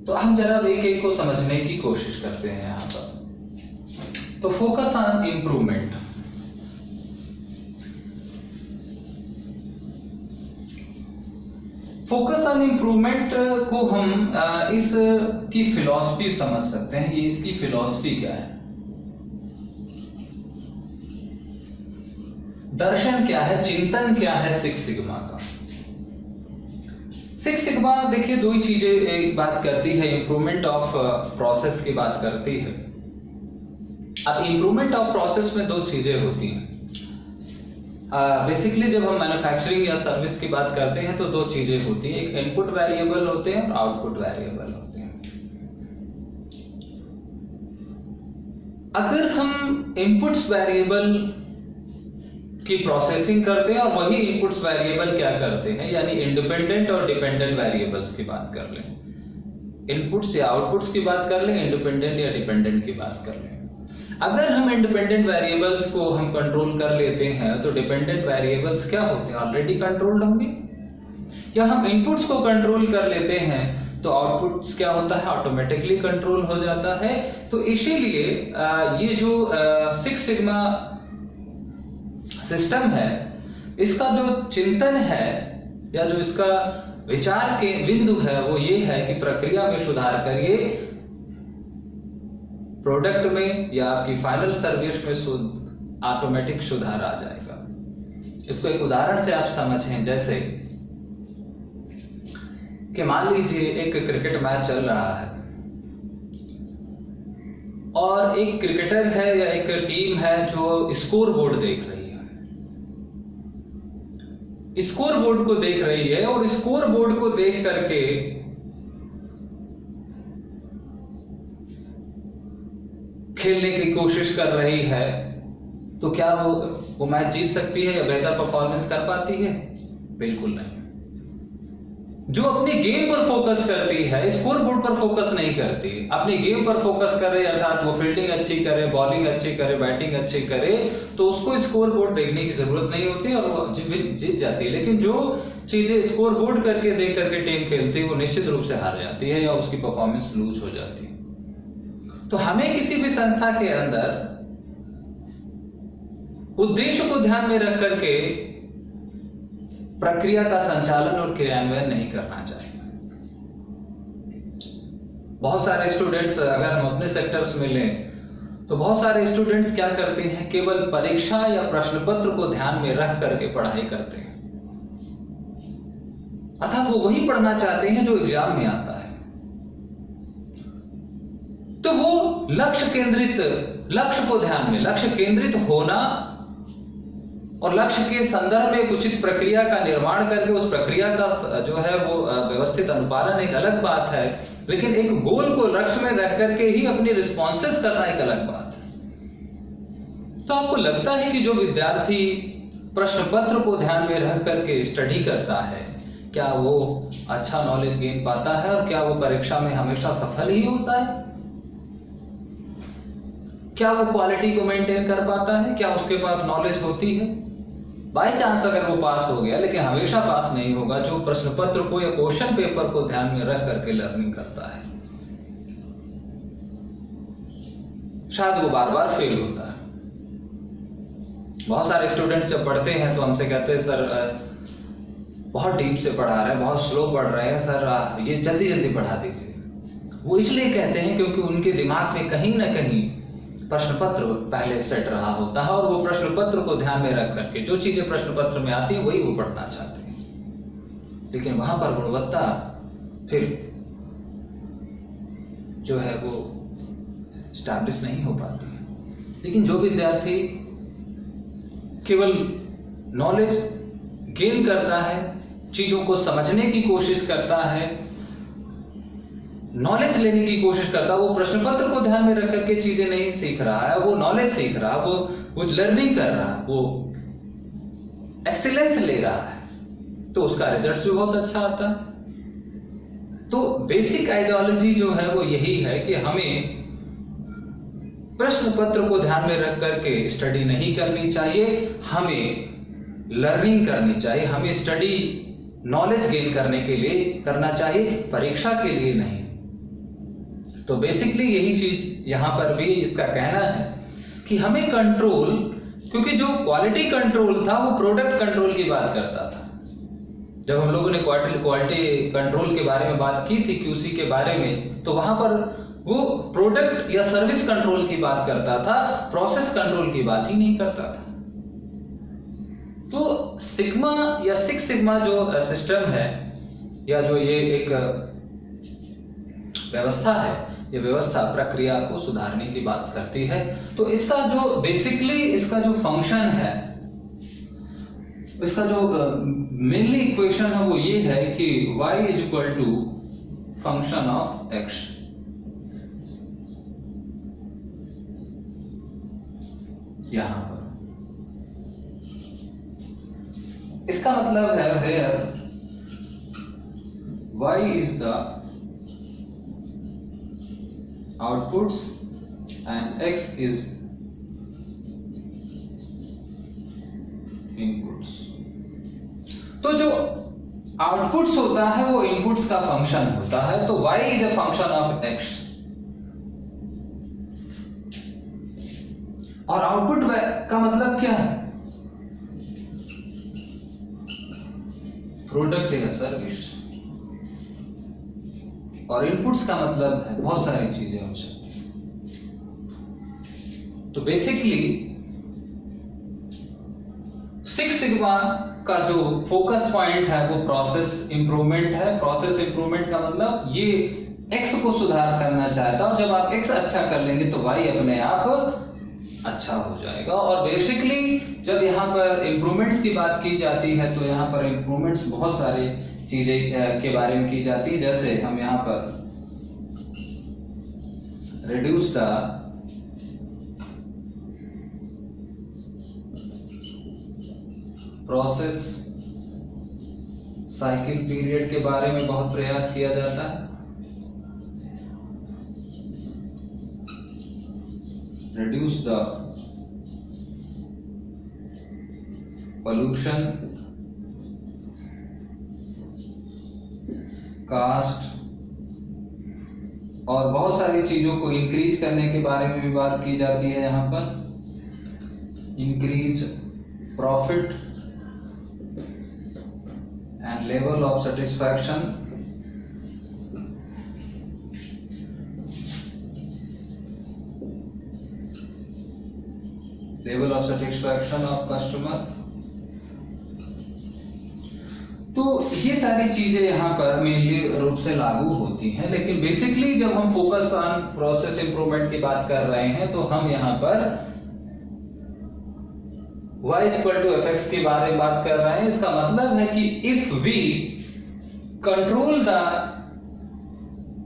तो हम जरा एक एक को समझने की कोशिश करते हैं यहाँ पर। तो focus on improvement, focus on improvement को हम इस की फिलॉसफी समझ सकते हैं। ये इसकी फिलॉसफी क्या है, दर्शन क्या है, चिंतन क्या है 6 सिग्मा का। 6 सिग्मा देखिए 2 ही चीजें एक बात करती है, इंप्रूवमेंट ऑफ प्रोसेस की बात करती है। अब इंप्रूवमेंट ऑफ प्रोसेस में 2 चीजें होती हैं। बेसिकली जब हम मैन्युफैक्चरिंग या सर्विस की बात करते हैं तो 2 चीजें होती हैं, एक इनपुट वेरिएबल होते हैं और आउटपुट वेरिएबल होते हैं। अगर हम इनपुट्स वेरिएबल की प्रोसेसिंग करते हैं और वही इनपुट्स वेरिएबल क्या करते हैं, यानी इंडिपेंडेंट और डिपेंडेंट वेरिएबल्स की बात कर लें, इनपुट्स या आउटपुट्स की बात कर लें, इंडिपेंडेंट या डिपेंडेंट की बात कर लें। अगर हम इंडिपेंडेंट वेरिएबल्स को हम कंट्रोल कर लेते हैं तो डिपेंडेंट वेरिएबल्स क्या होते हैं, ऑलरेडी कंट्रोल्ड होंगे। या हम इनपुट्स को कंट्रोल कर लेते हैं तो आउटपुट्स क्या होता है, ऑटोमेटिकली कंट्रोल हो जाता है। तो इसीलिए ये जो 6 सिग्मा सिस्टम है, इसका जो चिंतन है या जो इसका विचार के बिंदु है वो ये है कि प्रक्रिया में सुधार करिए, प्रोडक्ट में या आपकी फाइनल सर्विस में ऑटोमेटिक सुधार आ जाएगा। इसको एक उदाहरण से आप समझें, जैसे कि मान लीजिए एक क्रिकेट मैच चल रहा है और एक क्रिकेटर है या एक टीम है जो स्कोर बोर्ड देख रही है, स्कोर बोर्ड को देख रही है और स्कोर बोर्ड को देख करके खेलने की कोशिश कर रही है, तो क्या वो मैच जीत सकती है या बेहतर परफॉर्मेंस कर पाती है? बिल्कुल नहीं। जो अपनी गेम पर फोकस करती है, स्कोर बोर्ड पर फोकस नहीं करती, अपनी गेम पर फोकस करे, अर्थात वो फील्डिंग अच्छी करे, बॉलिंग अच्छी करे, बैटिंग अच्छी करे, तो उसको स्कोर बोर्ड देखने की जरूरत नहीं होती और वो जीत जाती है। लेकिन जो चीजें स्कोर बोर्ड करके देख करके टीम खेलती है वो निश्चित रूप से हार जाती है या उसकी परफॉर्मेंस लूज हो जाती है। तो हमें किसी भी संस्था के अंदर उद्देश्य को ध्यान में रख करके प्रक्रिया का संचालन और क्रियान्वयन नहीं करना चाहिए। बहुत सारे स्टूडेंट्स, अगर हम अपने सेक्टर्स में लें तो बहुत सारे स्टूडेंट्स क्या करते हैं, केवल परीक्षा या प्रश्न पत्र को ध्यान में रख करके पढ़ाई करते हैं, अर्थात वो वही पढ़ना चाहते हैं जो एग्जाम में आता है। तो वो लक्ष्य केंद्रित, लक्ष्य को ध्यान में, लक्ष्य केंद्रित होना और लक्ष्य के संदर्भ में उचित प्रक्रिया का निर्माण करके उस प्रक्रिया का जो है वो व्यवस्थित अनुपालन एक अलग बात है, लेकिन एक गोल को लक्ष्य में रख करके ही अपनी रिस्पॉन्सेस करना एक अलग बात है। तो आपको लगता है कि जो विद्यार्थी प्रश्न पत्र को ध्यान में रख करके स्टडी करता है, क्या वो अच्छा नॉलेज गेन पाता है और क्या वो परीक्षा में हमेशा सफल ही होता है? क्या वो क्वालिटी को मेंटेन कर पाता है? क्या उसके पास नॉलेज होती है? बाय चांस अगर वो पास हो गया, लेकिन हमेशा पास नहीं होगा जो प्रश्न पत्र को या क्वेश्चन पेपर को ध्यान में रख करके लर्निंग करता है, शायद वो बार बार फेल होता है। बहुत सारे स्टूडेंट्स जब पढ़ते हैं तो हमसे कहते हैं सर बहुत डीप से पढ़ा रहे हैं, बहुत स्लो पढ़ रहे हैं सर, ये जल्दी जल्दी पढ़ा दीजिए। वो इसलिए कहते हैं क्योंकि उनके दिमाग में कहीं ना कहीं प्रश्न पत्र पहले सेट रहा होता है और वो प्रश्न पत्र को ध्यान में रख करके जो चीजें प्रश्न पत्र में आती हैं वही वो पढ़ना चाहते हैं, लेकिन वहां पर गुणवत्ता फिर जो है वो स्टैब्लिश नहीं हो पाती है। लेकिन जो विद्यार्थी केवल नॉलेज गेन करता है, चीजों को समझने की कोशिश करता है, नॉलेज लेने की कोशिश करता है, वो प्रश्न पत्र को ध्यान में रख करके चीजें नहीं सीख रहा है, वो नॉलेज सीख रहा है, वो लर्निंग कर रहा है, वो एक्सीलेंस ले रहा है, तो उसका रिजल्ट भी बहुत अच्छा आता है। तो बेसिक आइडियोलॉजी जो है वो यही है कि हमें प्रश्न पत्र को ध्यान में रख करके स्टडी नहीं करनी चाहिए, हमें लर्निंग करनी चाहिए, हमें स्टडी नॉलेज गेन करने के लिए करना चाहिए, परीक्षा के लिए नहीं। तो बेसिकली यही चीज यहां पर भी इसका कहना है कि हमें कंट्रोल, क्योंकि जो क्वालिटी कंट्रोल था वो प्रोडक्ट कंट्रोल की बात करता था। जब हम लोगों ने क्वालिटी कंट्रोल के बारे में बात की थी, क्यूसी के बारे में, तो वहां पर वो प्रोडक्ट या सर्विस कंट्रोल की बात करता था, प्रोसेस कंट्रोल की बात ही नहीं करता था। तो सिग्मा या सिक्स सिग्मा जो सिस्टम है, या जो ये एक व्यवस्था है, ये व्यवस्था प्रक्रिया को सुधारने की बात करती है। तो इसका जो बेसिकली इसका जो फंक्शन है, इसका जो मेनली इक्वेशन है वो ये है कि y is equal to function of x। यहां पर इसका मतलब है here y is the outputs and x is inputs. तो जो आउटपुट्स होता है वो इनपुट्स का फंक्शन होता है, तो y is a function of x। और आउटपुट का मतलब क्या है? प्रोडक्ट या सर्विस। और इनपुट्स का मतलब है बहुत सारी चीजें हो सकती हैं। तो बेसिकली सिक्स सिग्मा का जो फोकस पॉइंट है वो प्रोसेस इंप्रूवमेंट है। प्रोसेस इंप्रूवमेंट का मतलब ये एक्स को सुधार करना चाहता हूं, जब आप एक्स अच्छा कर लेंगे तो वाई अपने आप अच्छा हो जाएगा। और बेसिकली जब यहाँ पर इंप्रूवमेंट्स की बात की जाती है तो यहाँ पर इंप्रूवमेंट्स बहुत सारे चीजें के बारे में की जाती है। जैसे हम यहाँ पर reduce the process cycle period के बारे में बहुत प्रयास किया जाता है। रिड्यूस द पोल्यूशन कास्ट, और बहुत सारी चीजों को इंक्रीज करने के बारे में भी बात की जाती है। यहाँ पर increase profit and level of satisfaction, level of satisfaction of customer. तो ये सारी चीजें यहाँ पर मेनली रूप से लागू होती हैं। लेकिन बेसिकली जब हम फोकस ऑन प्रोसेस इंप्रूवमेंट की बात कर रहे हैं तो हम यहाँ पर y इक्वल टू fx के बारे में बात कर रहे हैं। इसका मतलब है कि if we control the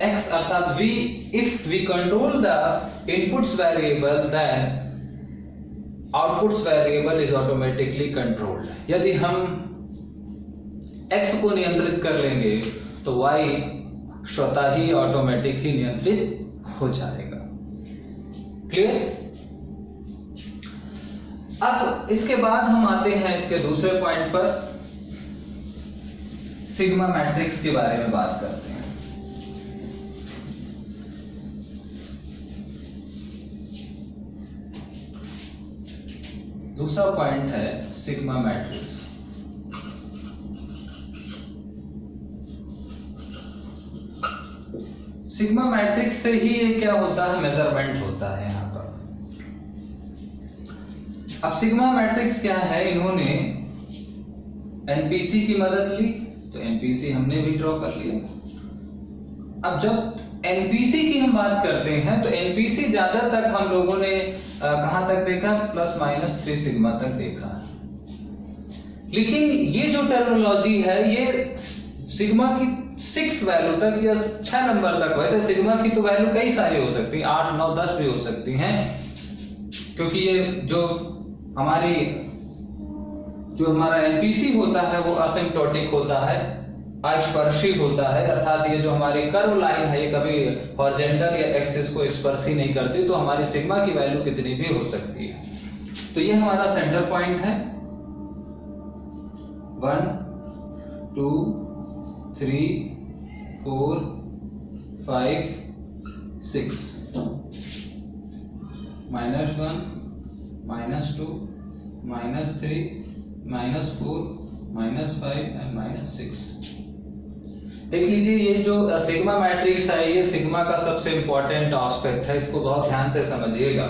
x, अर्थात if we control the inputs variable then outputs variable is automatically controlled. यदि हम x को नियंत्रित कर लेंगे तो y स्वतः ही ऑटोमेटिक ही नियंत्रित हो जाएगा। क्लियर? अब इसके बाद हम आते हैं इसके दूसरे पॉइंट पर, सिग्मा मैट्रिक्स के बारे में बात करते हैं। दूसरा पॉइंट है सिग्मा मैट्रिक्स। सिग्मा मैट्रिक्स से ही ये क्या होता है, मेजरमेंट होता है यहाँ पर। अब सिग्मा मैट्रिक्स क्या है, इन्होंने एनपीसी की मदद ली, तो एनपीसी हमने भी ड्रॉ कर लिया। अब जब एनपीसी की हम बात करते हैं तो एनपीसी ज्यादातर हम लोगों ने कहां तक देखा, +-3 सिग्मा तक देखा। लेकिन ये जो टर्मिनोलॉजी है ये सिग्मा की 6 वैल्यू तक या 6 नंबर तक, वैसे सिग्मा की तो वैल्यू कई सारी हो सकती है, 8, 9, 10 भी हो सकती हैं, क्योंकि ये जो हमारा एनपीसी होता है वो असिम्प्टोटिक होता है, अस्पर्शी होता है, अर्थात ये जो हमारी कर्व लाइन है ये कभी हॉरिजॉन्टल या एक्सिस को स्पर्श ही नहीं करती, तो हमारी सिग्मा की वैल्यू कितनी भी हो सकती है। तो ये हमारा सेंटर पॉइंट है 1 2 3 4 5 6 -1 -2 -3 -4 -5 एंड -6। देख लीजिए ये जो सिग्मा मैट्रिक्स है ये सिग्मा का सबसे इंपॉर्टेंट एस्पेक्ट है, इसको बहुत ध्यान से समझिएगा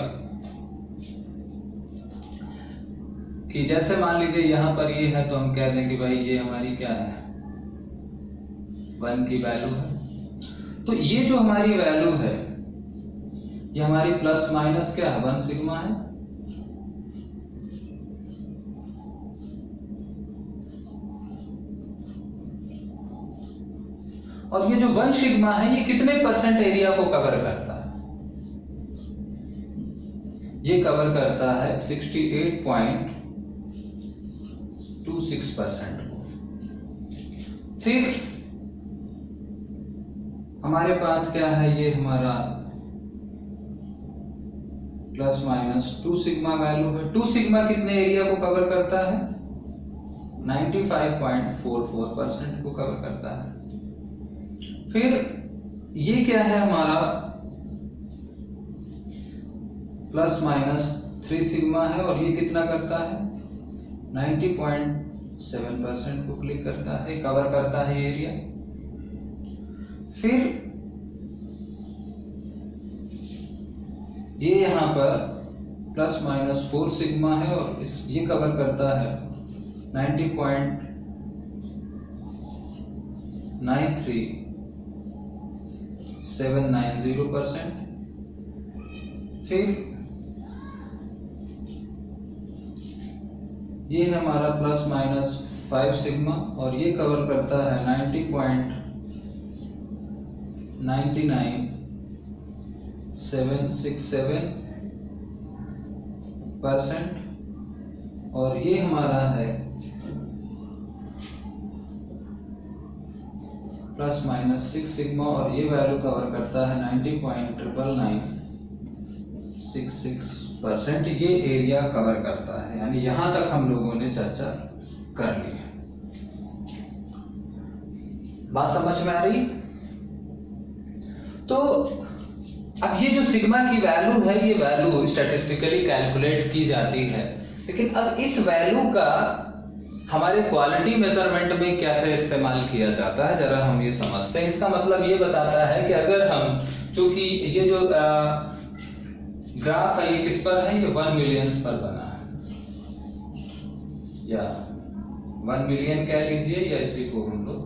कि जैसे मान लीजिए यहां पर ये है तो हम कह दें कि भाई ये हमारी क्या है 1 की वैल्यू है, तो ये जो हमारी वैल्यू है ये हमारी प्लस माइनस क्या है 1 सिग्मा है, और ये जो 1 सिग्मा है ये कितने परसेंट एरिया को कवर करता है, ये कवर करता है 68.26% को। फिर हमारे पास क्या है, ये हमारा प्लस माइनस 2 सिग्मा वैल्यू है। 2 सिग्मा कितने एरिया को कवर करता है 95.44% को कवर करता है। फिर ये क्या है हमारा प्लस माइनस 3 सिग्मा है और ये कितना करता है 90.7% को क्लिक करता है, कवर करता है एरिया। फिर ये यहां पर प्लस माइनस 4 सिग्मा है और ये कवर करता है 90.9790%। फिर ये है हमारा प्लस माइनस 5 सिग्मा और ये कवर करता है 90.99767%। और ये हमारा है प्लस माइनस 6 सिग्मा और ये वैल्यू कवर करता है 90.99966%। ये एरिया कवर करता है, यानी यहां तक हम लोगों ने चर्चा कर ली है। बात समझ में आ रही? तो अब ये जो सिग्मा की वैल्यू है ये वैल्यू स्टैटिस्टिकली कैलकुलेट की जाती है, लेकिन अब इस वैल्यू का हमारे क्वालिटी मेजरमेंट में कैसे इस्तेमाल किया जाता है जरा हम ये समझते हैं। इसका मतलब ये बताता है कि अगर हम, चूंकि ये जो ग्राफ है ये किस पर है, ये 1 मिलियंस पर बना है, या 1 मिलियन कह लीजिए, या इसी को हम लोग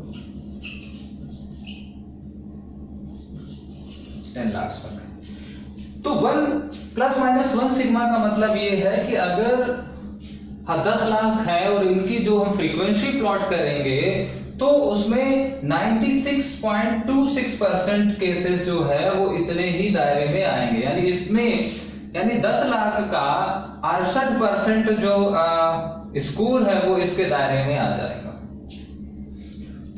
10 लाख पर। तो 1 प्लस माइनस 1 सिग्मा का मतलब ये है कि अगर 10 लाख है और इनकी जो हम फ्रीक्वेंसी प्लॉट करेंगे तो उसमें 96.26% केसेस जो है वो इतने ही दायरे में आएंगे, यानी इसमें 10 लाख का 68% जो स्कोर है वो इसके दायरे में आ जाएगा।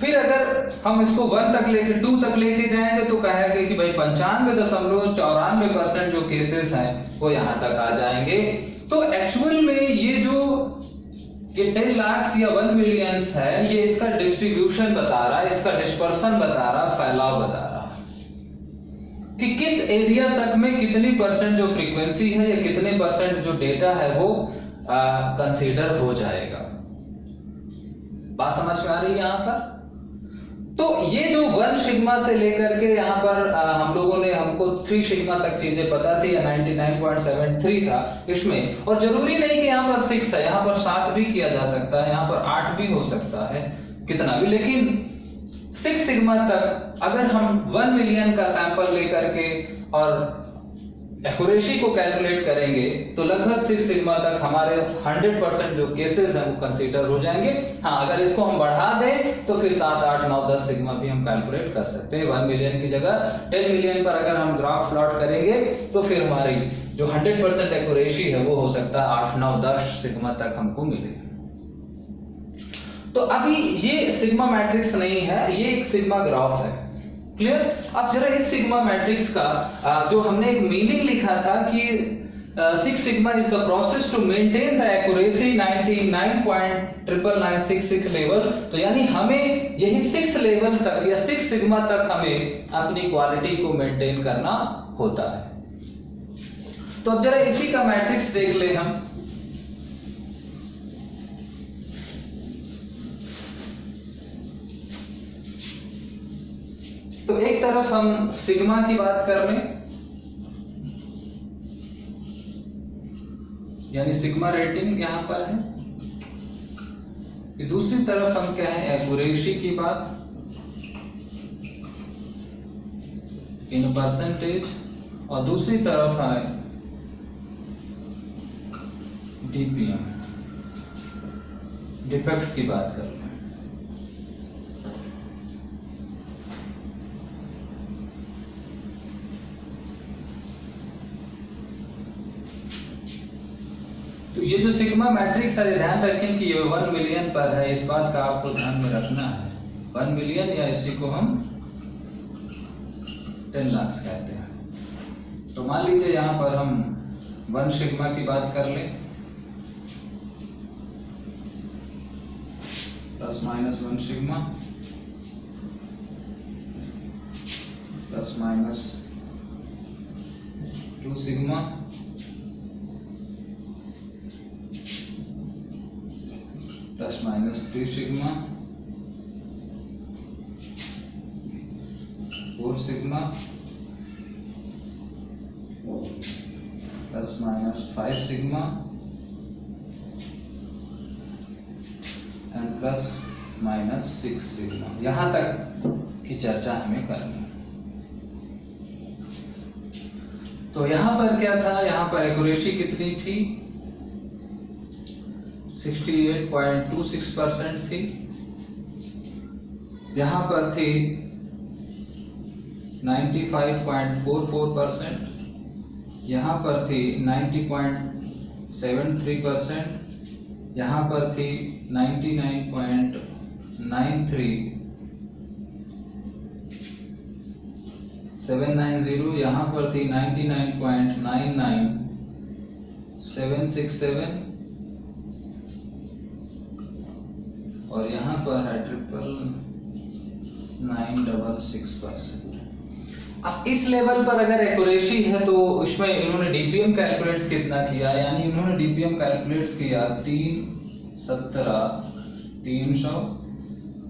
फिर अगर हम इसको 1 तक लेके 2 तक लेके जाएंगे तो कहेंगे कि भाई 95.94% जो केसेस हैं वो यहां तक आ जाएंगे। तो एक्चुअल में ये जो 10 लाख या 1 मिलियंस है ये इसका डिस्ट्रीब्यूशन बता रहा है, इसका डिस्पर्सन बता रहा, फैलाव बता रहा कि किस एरिया तक में कितनी परसेंट जो फ्रीक्वेंसी है या कितने परसेंट जो डेटा है वो कंसीडर हो जाएगा। बात समझ में आ रही है यहां पर? तो ये जो 1 सिग्मा से लेकर के यहाँ पर हम लोगों ने, हमको 3 सिग्मा तक चीजें पता थी या 99.73 था इसमें, और जरूरी नहीं कि यहाँ पर 6 है, यहाँ पर 7 भी किया जा सकता है, यहाँ पर 8 भी हो सकता है, कितना भी, लेकिन 6 सिग्मा तक अगर हम 1 मिलियन का सैंपल लेकर के और एक्यूरेसी को कैलकुलेट करेंगे तो लगभग 6 सिग्मा तक हमारे 100% जो केसेस हैं वो कंसीडर हो जाएंगे। हाँ, अगर इसको हम बढ़ा दें तो फिर 7, 8, 9, 10 सिग्मा भी हम कैलकुलेट कर सकते हैं। 1 मिलियन की जगह 10 मिलियन पर अगर हम ग्राफ प्लॉट करेंगे तो फिर हमारी जो 100% एक्यूरेसी है वो हो सकता है 8, 9, 10 सिग्मा तक हमको मिले। तो अभी ये सिग्मा मैट्रिक्स नहीं है, ये एक सिग्मा ग्राफ है। क्लियर? अब जरा इस सिग्मा मैट्रिक्स का जो हमने एक मीनिंग लिखा था कि 6 sigma is the process to maintain the accuracy 99.99966 level, तो यानी हमें यही 6 लेवल तक या 6 सिग्मा तक हमें अपनी क्वालिटी को मेंटेन करना होता है। तो अब जरा इसी का मैट्रिक्स देख ले हम। तो एक तरफ हम सिग्मा की बात कर रहे हैं, यानी सिग्मा रेटिंग यहां पर है। दूसरी तरफ हम क्या है, एक्यूरेसी की बात इन परसेंटेज, और दूसरी तरफ है डीपीएम, डिफेक्ट्स की बात कर रहे हैं। तो ये जो सिग्मा मैट्रिक्स है, ध्यान रखें कि ये 1 मिलियन पर है, इस बात का आपको ध्यान में रखना है। 1 मिलियन या इसी को हम 10 लाख कहते हैं। तो मान लीजिए यहां पर हम 1 सिग्मा की बात कर लें, plus minus 1 sigma plus minus 2 sigma plus minus 3 sigma 4 sigma plus minus 5 sigma and plus minus 6 sigma. यहां तक की चर्चा हमें करनी है। तो यहां पर क्या था, यहां पर एक्यूरेसी कितनी थी, 68.26% थी। यहां पर थी 95.44%, यहां पर थी 90.73%, यहां पर थी 99.93,790, यहां पर थी 99.99767, और यहां पर है 99966%। अब इस लेवल पर अगर एक्यूरेसी है तो इसमें इन्होंने डीपीएम कैलकुलेट्स कितना किया, यानी इन्होंने डीपीएम कैलकुलेट्स किया 317,300,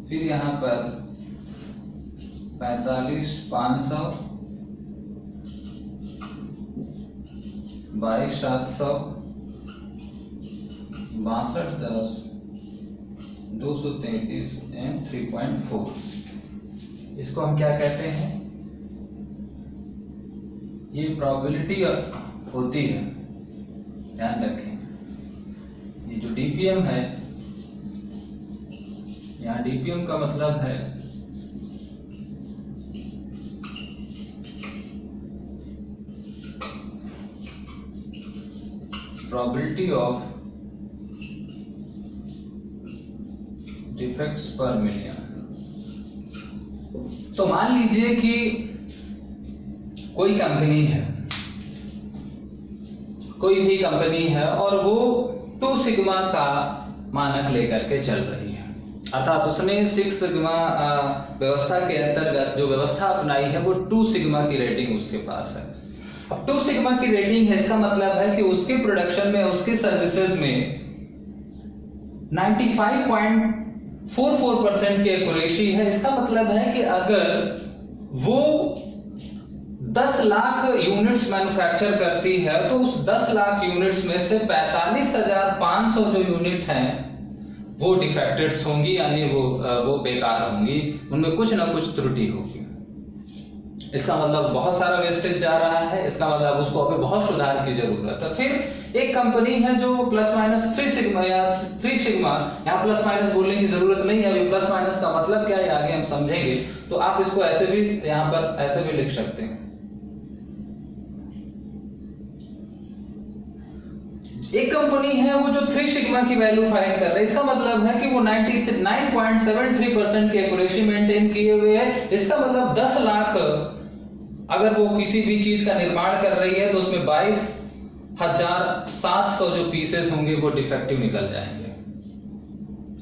फिर यहां पर 45,500, 22,700, 62,10, 233 एंड 3.4। इसको हम क्या कहते हैं, ये प्रोबेबिलिटी होती है, ध्यान रखें। ये जो डीपीएम है, यहाँ डीपीएम का मतलब है probability of defects per million. तो मान लीजिए कि कोई कंपनी है, कोई भी कंपनी है और वो 2 सिग्मा का मानक लेकर के चल रही है, अर्थात उसने 6 सिग्मा व्यवस्था के अंतर्गत जो व्यवस्था अपनाई है वो 2 सिग्मा की रेटिंग उसके पास है। अब 2 सिग्मा की रेटिंग है, इसका मतलब है कि उसके प्रोडक्शन में, उसके सर्विसेज में 95.44% की एक्यूरेसी है। इसका मतलब है कि अगर वो 10 लाख यूनिट्स मैन्युफैक्चर करती है तो उस 10 लाख यूनिट्स में से 45,500 जो यूनिट हैं वो डिफेक्टेड्स होंगी, यानी वो बेकार होंगी, उनमें कुछ ना कुछ त्रुटि होगी। इसका मतलब बहुत सारा वेस्टेज जा रहा है, इसका मतलब उसको अभी बहुत सुधार की जरूरत है। फिर एक कंपनी है जो प्लस माइनस 3 सिग्मा या 3 सिग्मा, यहाँ प्लस माइनस बोलने की जरूरत नहीं है, अभी प्लस माइनस का मतलब क्या है आगे हम समझेंगे, तो आप इसको ऐसे भी यहाँ पर ऐसे भी लिख सकते हैं। एक कंपनी है वो जो 3 सिग्मा की वैल्यू फाइंड कर रही है, इसका मतलब है कि वो 99.73% की एक्यूरेसी मेंटेन किए हुए है। इसका मतलब 10 लाख अगर वो किसी भी चीज का निर्माण कर रही है तो उसमें 22,700 जो पीसेस होंगे वो डिफेक्टिव निकल जाएंगे।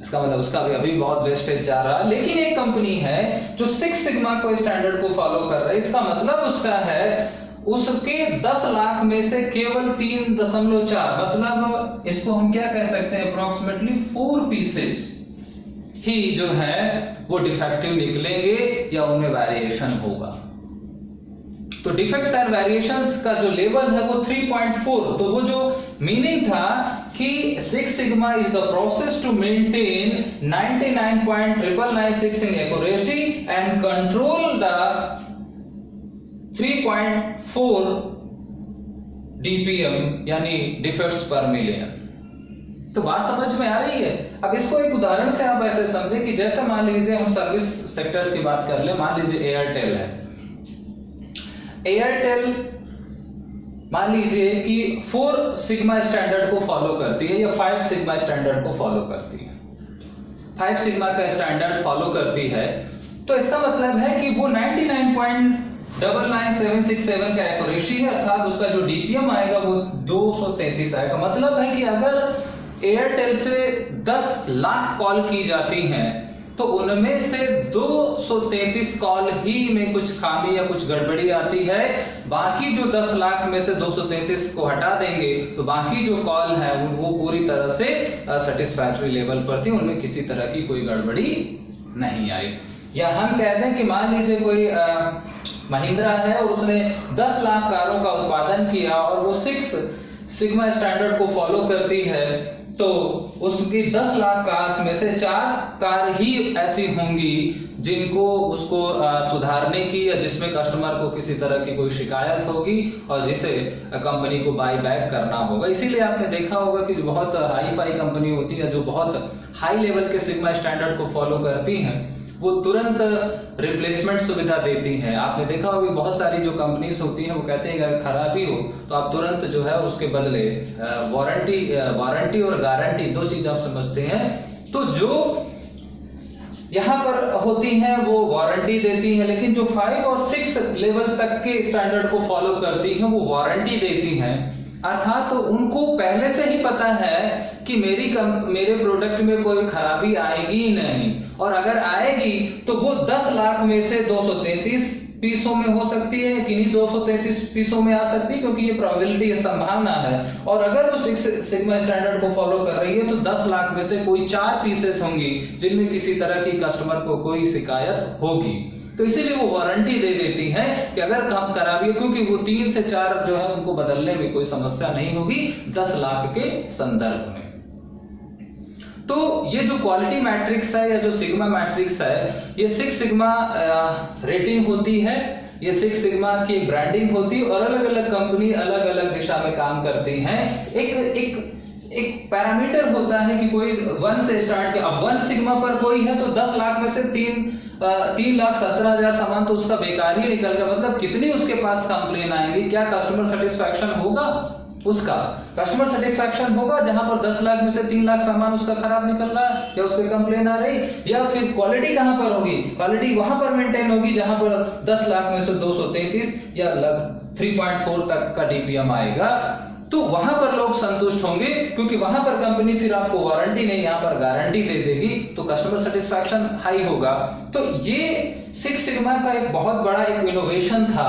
इसका मतलब उसका भी अभी बहुत वेस्टेज जा रहा है। लेकिन एक कंपनी है जो 6 सिग्मा को स्टैंडर्ड को फॉलो कर रही है, इसका मतलब उसका है उसके 10 लाख में से केवल 3.4, मतलब इसको हम क्या कह सकते हैं, अप्रोक्सीमेटली 4 पीसेस ही जो है वो डिफेक्टिव निकलेंगे या उनमें वेरिएशन होगा। तो डिफेक्ट्स एंड वेरिएशंस का जो लेवल है वो 3.4। तो वो जो मीनिंग था कि 6 sigma is the process to maintain 99.996 in accuracy and control the 3.4 DPM यानी डिफेक्ट्स पर मिलियन। तो बात समझ में आ रही है। अब इसको एक उदाहरण से आप ऐसे समझे कि जैसे मान लीजिए हम सर्विस सेक्टर्स की बात कर ले, मान लीजिए एयरटेल है। एयरटेल मान लीजिए कि 4 सिग्मा स्टैंडर्ड को फॉलो करती है या 5 सिग्मा स्टैंडर्ड को फॉलो करती है, 5 सिग्मा का स्टैंडर्ड फॉलो करती है, तो इसका मतलब है कि वो 99.99767 का एक्यूरेसी है, अर्थात उसका जो डीपीएम आएगा वो 233 आएगा। मतलब है कि अगर एयरटेल से 10 लाख कॉल की जाती हैं तो उनमें से 233 कॉल ही में कुछ खामी या कुछ गड़बड़ी आती है, बाकी जो 10 लाख में से 233 को हटा देंगे तो बाकी जो कॉल है वो पूरी तरह से सेटिस्फैक्टरी लेवल पर थी, उनमें किसी तरह की कोई गड़बड़ी नहीं आई। या हम कहते हैं कि मान लीजिए कोई महिंद्रा है और उसने 10 लाख कारों का उत्पादन किया और वो 6 सिग्मा स्टैंडर्ड को फॉलो करती है, तो उसकी 10 लाख कार्स में से 4 कार ही ऐसी होंगी जिनको उसको सुधारने की या जिसमें कस्टमर को किसी तरह की कोई शिकायत होगी और जिसे कंपनी को बाई बैक करना होगा। इसीलिए आपने देखा होगा कि जो बहुत हाई फाई कंपनी होती है, जो बहुत हाई लेवल के सिग्मा स्टैंडर्ड को फॉलो करती हैं, वो तुरंत रिप्लेसमेंट सुविधा देती हैं। आपने देखा होगा बहुत सारी जो कंपनीज होती हैं वो कहते हैं अगर खराबी हो तो आप तुरंत जो है उसके बदले वारंटी और गारंटी 2 चीज आप समझते हैं। तो जो यहाँ पर होती हैं वो वारंटी देती हैं, लेकिन जो 5 और 6 लेवल तक के स्टैंडर्ड को फॉलो करती हैं वो वारंटी देती हैं। अर्थात तो उनको पहले से ही पता है कि मेरे प्रोडक्ट में कोई खराबी आएगी नहीं, और अगर आएगी तो वो 10 लाख में से 233 पीसों में हो सकती है, किन्हीं 233 पीसों में आ सकती है, क्योंकि ये प्रोबेबिलिटी है, संभावना है। और अगर वो 6 सिग्मा स्टैंडर्ड को फॉलो कर रही है तो 10 लाख में से कोई 4 पीसेस होंगी जिनमें किसी तरह की कस्टमर को कोई शिकायत होगी। तो इसीलिए वो वारंटी दे देती है कि अगर काम खराबी है, क्योंकि वो 3 से 4 जो है उनको बदलने में कोई समस्या नहीं होगी 10 लाख के संदर्भ में। तो ये जो क्वालिटी मैट्रिक्स है या जो सिग्मा मैट्रिक्स है, ये 6 सिग्मा रेटिंग होती है, ये 6 सिग्मा की ब्रांडिंग होती है और अलग अलग कंपनी अलग अलग दिशा में काम करती हैं। एक पैरामीटर होता है कि कोई 1 से स्टार्ट किया, अब 1 सिग्मा पर कोई है तो 10 लाख में से 3,17,000 सामान तो उसका बेकार ही निकल गया। मतलब कितनी उसके पास कंप्लेन आएंगी, क्या कस्टमर सेटिस्फैक्शन होगा? उसका कस्टमर सेटिस्फैक्शन होगा जहां पर 10 लाख में से 3 लाख सामान उसका खराब निकल रहा है या उस पर कंप्लेन आ रही, या फिर क्वालिटी कहां पर होगी? क्वालिटी वहां पर मेंटेन होगी जहां पर 10 लाख में से 233 या 3.4 तक का डीपीएम आएगा, तो वहां पर लोग संतुष्ट होंगे, क्योंकि वहां पर कंपनी फिर आपको वारंटी नहीं, यहां पर गारंटी दे देगी, तो कस्टमर सेटिस्फैक्शन हाई होगा। तो ये 6 सिग्मा का एक बहुत बड़ा एक इनोवेशन था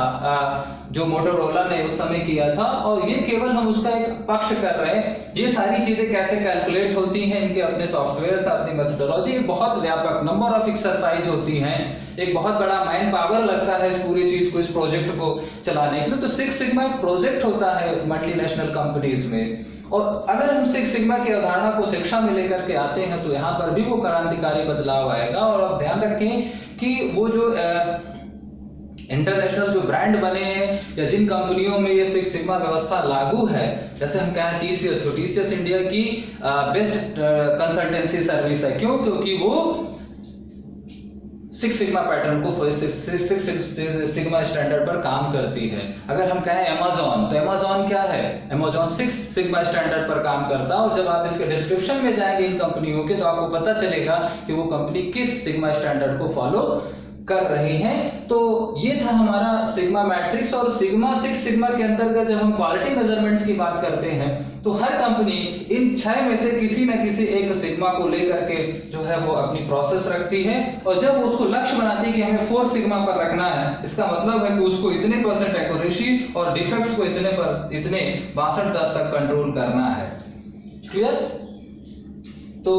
जो मोटोरोला ने उस समय किया था, और ये केवल हम उसका एक पक्ष कर रहे हैं। ये सारी चीजें कैसे कैलकुलेट होती हैं, इनके अपने सॉफ्टवेयर, अपनी मेथोडोलॉजी, बहुत व्यापक नंबर ऑफ एक्सरसाइज होती हैं, एक बहुत बड़ा मैन पावर लगता है इस पूरी चीज को, इस प्रोजेक्ट को चलाने के लिए। तो 6 सिग्मा एक प्रोजेक्ट होता है मल्टीनेशनल कंपनीज में, और अगर हम 6 सिग्मा की अवधारणा को शिक्षा में लेकर के आते हैं तो यहाँ पर भी वो क्रांतिकारी बदलाव आएगा। और आप ध्यान रखें कि वो जो इंटरनेशनल जो ब्रांड बने हैं या जिन कंपनियों में ये सिक्स सिग्मा व्यवस्था लागू है, जैसे हम कहें टीसीएस, तो टीसीएस इंडिया की बेस्ट कंसल्टेंसी सर्विस है। क्यों? क्योंकि वो सिक्स सिग्मा पैटर्न को सिक्स सिग्मा स्टैंडर्ड पर काम करती है। अगर हम कहें अमेज़न, तो अमेज़न क्या है? अमेज़न सिक्स सिग्मा स्टैंडर्ड पर काम करता है। और जब आप इसके डिस्क्रिप्शन में जाएंगे इन कंपनियों के, तो आपको पता चलेगा कि वो कंपनी किस सिग्मा स्टैंडर्ड को फॉलो कर रही हैं। तो ये था हमारा सिग्मा मैट्रिक्स। और सिग्मा सिक्स सिग्मा के अंतर्गत जब हम क्वालिटी मेजरमेंट्स की बात करते हैं, तो हर कंपनी इन 6 में से किसी न किसी एक सिग्मा को लेकर के जो है वो अपनी प्रोसेस रखती है। और जब उसको लक्ष्य बनाती है कि हमें 4 सिग्मा पर रखना है, इसका मतलब है कि उसको इतने % एक्यूरेसी और डिफेक्ट्स को इतने 62-10 तक कंट्रोल करना है। क्लियर? तो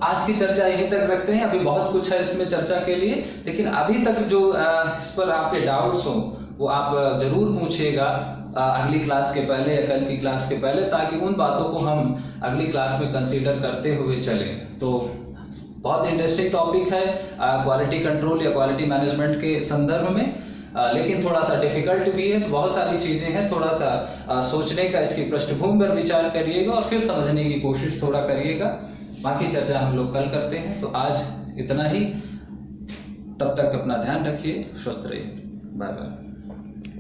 आज की चर्चा यहीं तक रखते हैं। अभी बहुत कुछ है इसमें चर्चा के लिए, लेकिन अभी तक जो इस पर आपके डाउट्स हो वो आप जरूर पूछिएगा अगली क्लास के पहले या कल की क्लास के पहले, ताकि उन बातों को हम अगली क्लास में कंसीडर करते हुए चलें। तो बहुत इंटरेस्टिंग टॉपिक है क्वालिटी कंट्रोल या क्वालिटी मैनेजमेंट के संदर्भ में, लेकिन थोड़ा सा डिफिकल्ट भी है। तो बहुत सारी चीजें हैं, थोड़ा सा सोचने का, इसकी पृष्ठभूमि पर विचार करिएगा और फिर समझने की कोशिश थोड़ा करिएगा। बाकी चर्चा हम लोग कल करते हैं। तो आज इतना ही, तब तक अपना ध्यान रखिए, स्वस्थ रहिए, बाय बाय।